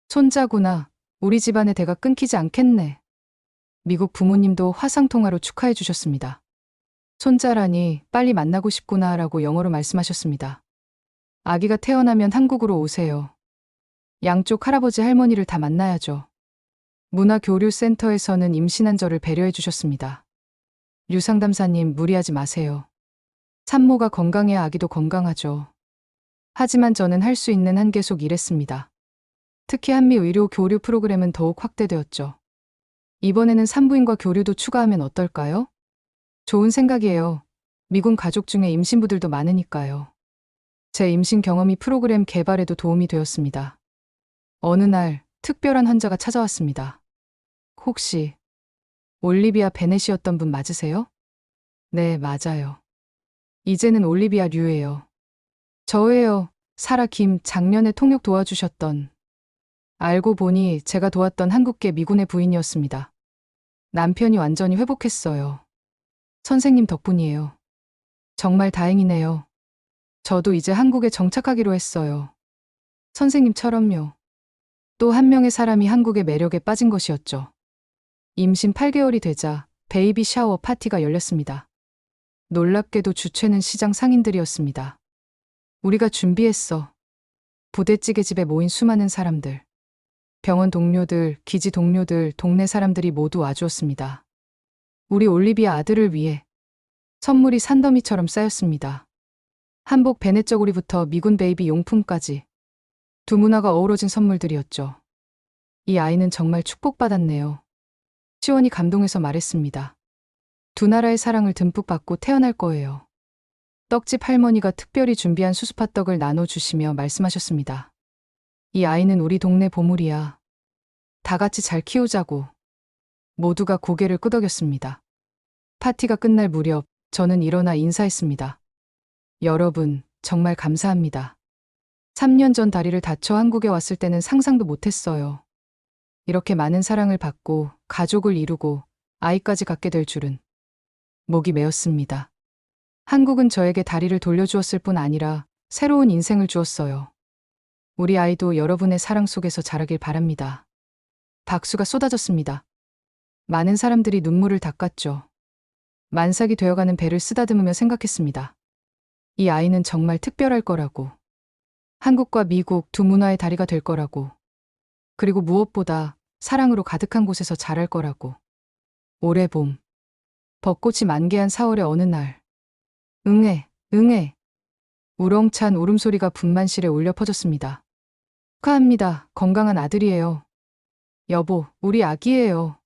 손자구나. 우리 집안의 대가 끊기지 않겠네. 미국 부모님도 화상통화로 축하해 주셨습니다. 손자라니 빨리 만나고 싶구나 라고 영어로 말씀하셨습니다. 아기가 태어나면 한국으로 오세요. 양쪽 할아버지 할머니를 다 만나야죠. 문화교류센터에서는 임신한 저를 배려해 주셨습니다. 유상담사님, 무리하지 마세요. 산모가 건강해야 아기도 건강하죠. 하지만 저는 할 수 있는 한계 속 일했습니다. 특히 한미 의료 교류 프로그램은 더욱 확대되었죠. 이번에는 산부인과 교류도 추가하면 어떨까요? 좋은 생각이에요. 미군 가족 중에 임신부들도 많으니까요. 제 임신 경험이 프로그램 개발에도 도움이 되었습니다. 어느 날 특별한 환자가 찾아왔습니다. 혹시 올리비아 베넷이었던 분 맞으세요? 네, 맞아요. 이제는 올리비아 류예요. 저예요. 사라 김 작년에 통역 도와주셨던. 알고 보니 제가 도왔던 한국계 미군의 부인이었습니다. 남편이 완전히 회복했어요. 선생님 덕분이에요. 정말 다행이네요. 저도 이제 한국에 정착하기로 했어요. 선생님처럼요. 또 한 명의 사람이 한국의 매력에 빠진 것이었죠. 임신 8개월이 되자 베이비 샤워 파티가 열렸습니다. 놀랍게도 주최는 시장 상인들이었습니다. 우리가 준비했어. 부대찌개 집에 모인 수많은 사람들. 병원 동료들, 기지 동료들, 동네 사람들이 모두 와주었습니다. 우리 올리비아 아들을 위해 선물이 산더미처럼 쌓였습니다. 한복 베넷저고리부터 미군 베이비 용품까지 두 문화가 어우러진 선물들이었죠. 이 아이는 정말 축복받았네요. 시원이 감동해서 말했습니다. 두 나라의 사랑을 듬뿍 받고 태어날 거예요. 떡집 할머니가 특별히 준비한 수수팥떡을 나눠주시며 말씀하셨습니다. 이 아이는 우리 동네 보물이야. 다 같이 잘 키우자고. 모두가 고개를 끄덕였습니다. 파티가 끝날 무렵 저는 일어나 인사했습니다. 여러분, 정말 감사합니다. 3년 전 다리를 다쳐 한국에 왔을 때는 상상도 못했어요. 이렇게 많은 사랑을 받고 가족을 이루고 아이까지 갖게 될 줄은. 목이 메었습니다. 한국은 저에게 다리를 돌려주었을 뿐 아니라 새로운 인생을 주었어요. 우리 아이도 여러분의 사랑 속에서 자라길 바랍니다. 박수가 쏟아졌습니다. 많은 사람들이 눈물을 닦았죠. 만삭이 되어가는 배를 쓰다듬으며 생각했습니다. 이 아이는 정말 특별할 거라고. 한국과 미국 두 문화의 다리가 될 거라고. 그리고 무엇보다 사랑으로 가득한 곳에서 자랄 거라고. 올해 봄. 벚꽃이 만개한 4월의 어느 날. 응애, 응애. 우렁찬 울음소리가 분만실에 울려 퍼졌습니다. 축하합니다. 건강한 아들이에요. 여보, 우리 아기예요.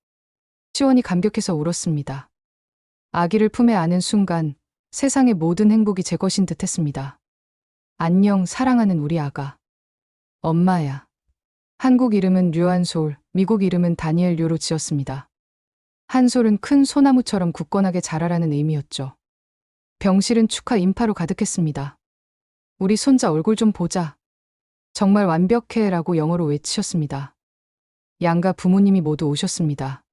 시원이 감격해서 울었습니다. 아기를 품에 안은 순간 세상의 모든 행복이 제 것인 듯 했습니다. 안녕, 사랑하는 우리 아가. 엄마야. 한국 이름은 류한솔, 미국 이름은 다니엘 류로 지었습니다. 한솔은 큰 소나무처럼 굳건하게 자라라는 의미였죠. 병실은 축하 인파로 가득했습니다. 우리 손자 얼굴 좀 보자. 정말 완벽해 라고 영어로 외치셨습니다. 양가 부모님이 모두 오셨습니다.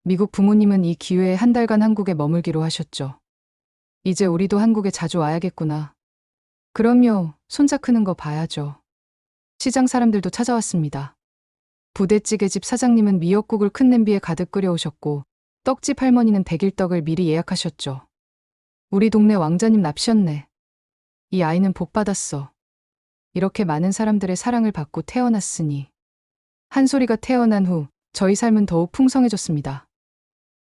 미국 부모님은 이 기회에 한 달간 한국에 머물기로 하셨죠. 이제 우리도 한국에 자주 와야겠구나. 그럼요, 손자 크는 거 봐야죠. 시장 사람들도 찾아왔습니다. 부대찌개집 사장님은 미역국을 큰 냄비에 가득 끓여오셨고 떡집 할머니는 백일떡을 미리 예약하셨죠. 우리 동네 왕자님 납셨네. 이 아이는 복 받았어. 이렇게 많은 사람들의 사랑을 받고 태어났으니. 한솔이가 태어난 후 저희 삶은 더욱 풍성해졌습니다.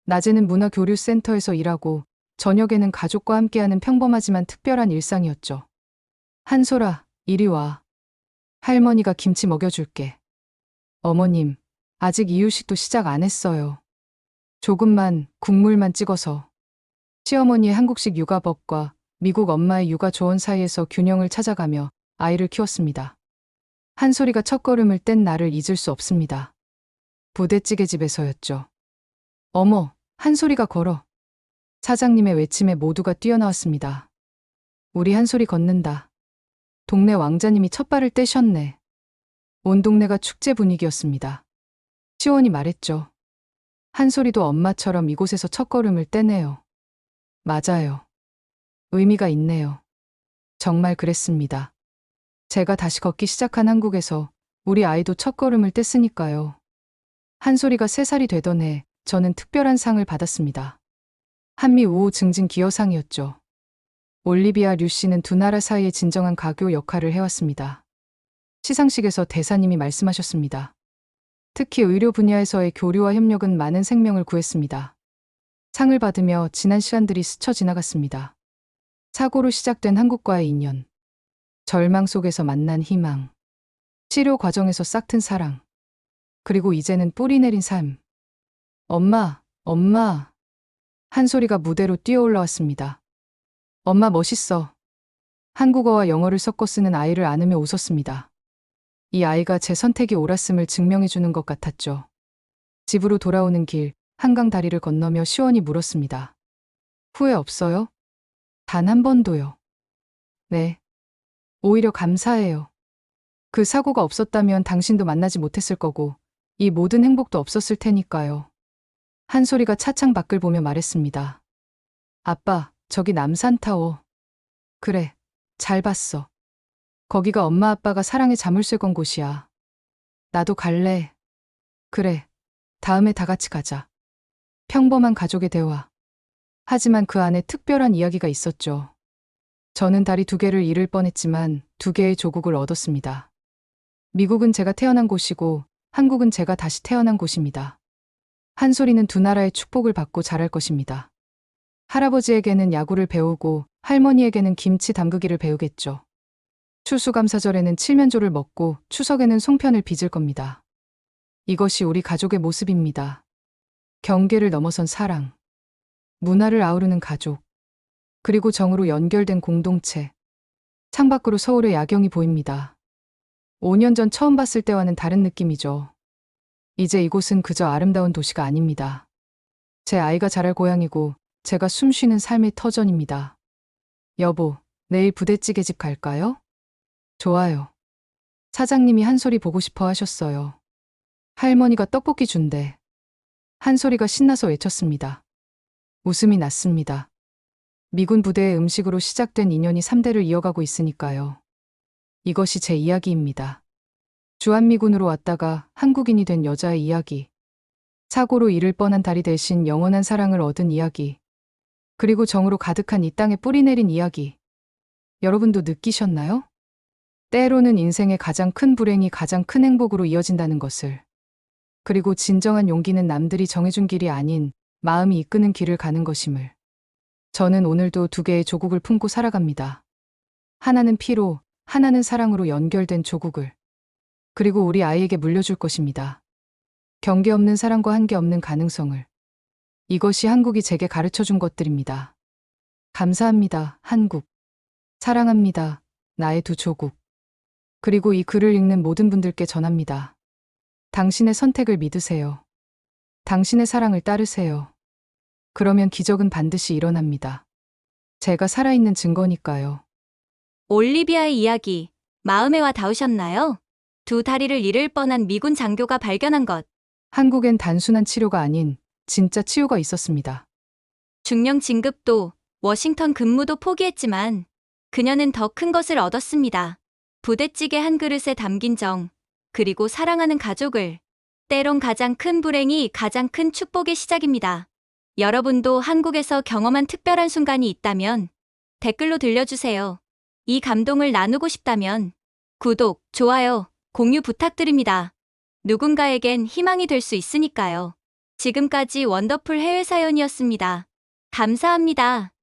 낮에는 문화교류센터에서 일하고 저녁에는 가족과 함께하는 평범하지만 특별한 일상이었죠. 한솔아, 이리 와. 할머니가 김치 먹여줄게. 어머님, 아직 이유식도 시작 안 했어요. 조금만, 국물만 찍어서. 시어머니의 한국식 육아법과 미국 엄마의 육아 조언 사이에서 균형을 찾아가며 아이를 키웠습니다. 한솔이가 첫걸음을 뗀 날을 잊을 수 없습니다. 부대찌개 집에서였죠. 어머, 한솔이가 걸어. 사장님의 외침에 모두가 뛰어나왔습니다. 우리 한솔이 걷는다. 동네 왕자님이 첫 발을 떼셨네. 온 동네가 축제 분위기였습니다. 시원이 말했죠. 한솔이도 엄마처럼 이곳에서 첫걸음을 떼네요. 맞아요. 의미가 있네요. 정말 그랬습니다. 제가 다시 걷기 시작한 한국에서 우리 아이도 첫걸음을 뗐으니까요. 한솔이가 3살이 되던 해 저는 특별한 상을 받았습니다. 한미 우호 증진 기여상이었죠. 올리비아 류 씨는 두 나라 사이의 진정한 가교 역할을 해왔습니다. 시상식에서 대사님이 말씀하셨습니다. 특히 의료 분야에서의 교류와 협력은 많은 생명을 구했습니다. 상을 받으며 지난 시간들이 스쳐 지나갔습니다. 사고로 시작된 한국과의 인연, 절망 속에서 만난 희망, 치료 과정에서 싹튼 사랑, 그리고 이제는 뿌리 내린 삶. 엄마, 엄마. 한솔이가 무대로 뛰어 올라왔습니다. 엄마 멋있어. 한국어와 영어를 섞어 쓰는 아이를 안으며 웃었습니다. 이 아이가 제 선택이 옳았음을 증명해주는 것 같았죠. 집으로 돌아오는 길, 한강 다리를 건너며 시원히 물었습니다. 후회 없어요? 단 한 번도요. 네. 오히려 감사해요. 그 사고가 없었다면 당신도 만나지 못했을 거고, 이 모든 행복도 없었을 테니까요. 한솔이가 차창 밖을 보며 말했습니다. 아빠, 저기 남산타워. 그래, 잘 봤어. 거기가 엄마 아빠가 사랑의 자물쇠 건 곳이야. 나도 갈래. 그래, 다음에 다 같이 가자. 평범한 가족의 대화. 하지만 그 안에 특별한 이야기가 있었죠. 저는 다리 2개를 잃을 뻔했지만 2개의 조국을 얻었습니다. 미국은 제가 태어난 곳이고 한국은 제가 다시 태어난 곳입니다. 한솔이는 두 나라의 축복을 받고 자랄 것입니다. 할아버지에게는 야구를 배우고 할머니에게는 김치 담그기를 배우겠죠. 추수감사절에는 칠면조를 먹고 추석에는 송편을 빚을 겁니다. 이것이 우리 가족의 모습입니다. 경계를 넘어선 사랑, 문화를 아우르는 가족, 그리고 정으로 연결된 공동체. 창밖으로 서울의 야경이 보입니다. 5년 전 처음 봤을 때와는 다른 느낌이죠. 이제 이곳은 그저 아름다운 도시가 아닙니다. 제 아이가 자랄 고향이고 제가 숨쉬는 삶의 터전입니다. 여보, 내일 부대찌개집 갈까요? 좋아요. 사장님이 한솔이 보고 싶어 하셨어요. 할머니가 떡볶이 준대. 한솔이가 신나서 외쳤습니다. 웃음이 났습니다. 미군 부대의 음식으로 시작된 인연이 3대를 이어가고 있으니까요. 이것이 제 이야기입니다. 주한미군으로 왔다가 한국인이 된 여자의 이야기. 사고로 잃을 뻔한 다리 대신 영원한 사랑을 얻은 이야기. 그리고 정으로 가득한 이 땅에 뿌리 내린 이야기. 여러분도 느끼셨나요? 때로는 인생의 가장 큰 불행이 가장 큰 행복으로 이어진다는 것을. 그리고 진정한 용기는 남들이 정해준 길이 아닌 마음이 이끄는 길을 가는 것임을. 저는 오늘도 2개의 조국을 품고 살아갑니다. 하나는 피로, 하나는 사랑으로 연결된 조국을. 그리고 우리 아이에게 물려줄 것입니다. 경계 없는 사랑과 한계 없는 가능성을. 이것이 한국이 제게 가르쳐준 것들입니다. 감사합니다, 한국. 사랑합니다, 나의 두 조국. 그리고 이 글을 읽는 모든 분들께 전합니다. 당신의 선택을 믿으세요. 당신의 사랑을 따르세요. 그러면 기적은 반드시 일어납니다. 제가 살아있는 증거니까요. 올리비아의 이야기, 마음에 와 닿으셨나요? 두 다리를 잃을 뻔한 미군 장교가 발견한 것. 한국엔 단순한 치료가 아닌 진짜 치유가 있었습니다. 중령 진급도, 워싱턴 근무도 포기했지만 그녀는 더 큰 것을 얻었습니다. 부대찌개 한 그릇에 담긴 정, 그리고 사랑하는 가족을. 때론 가장 큰 불행이 가장 큰 축복의 시작입니다. 여러분도 한국에서 경험한 특별한 순간이 있다면 댓글로 들려주세요. 이 감동을 나누고 싶다면 구독, 좋아요, 공유 부탁드립니다. 누군가에겐 희망이 될 수 있으니까요. 지금까지 원더풀 해외 사연이었습니다. 감사합니다.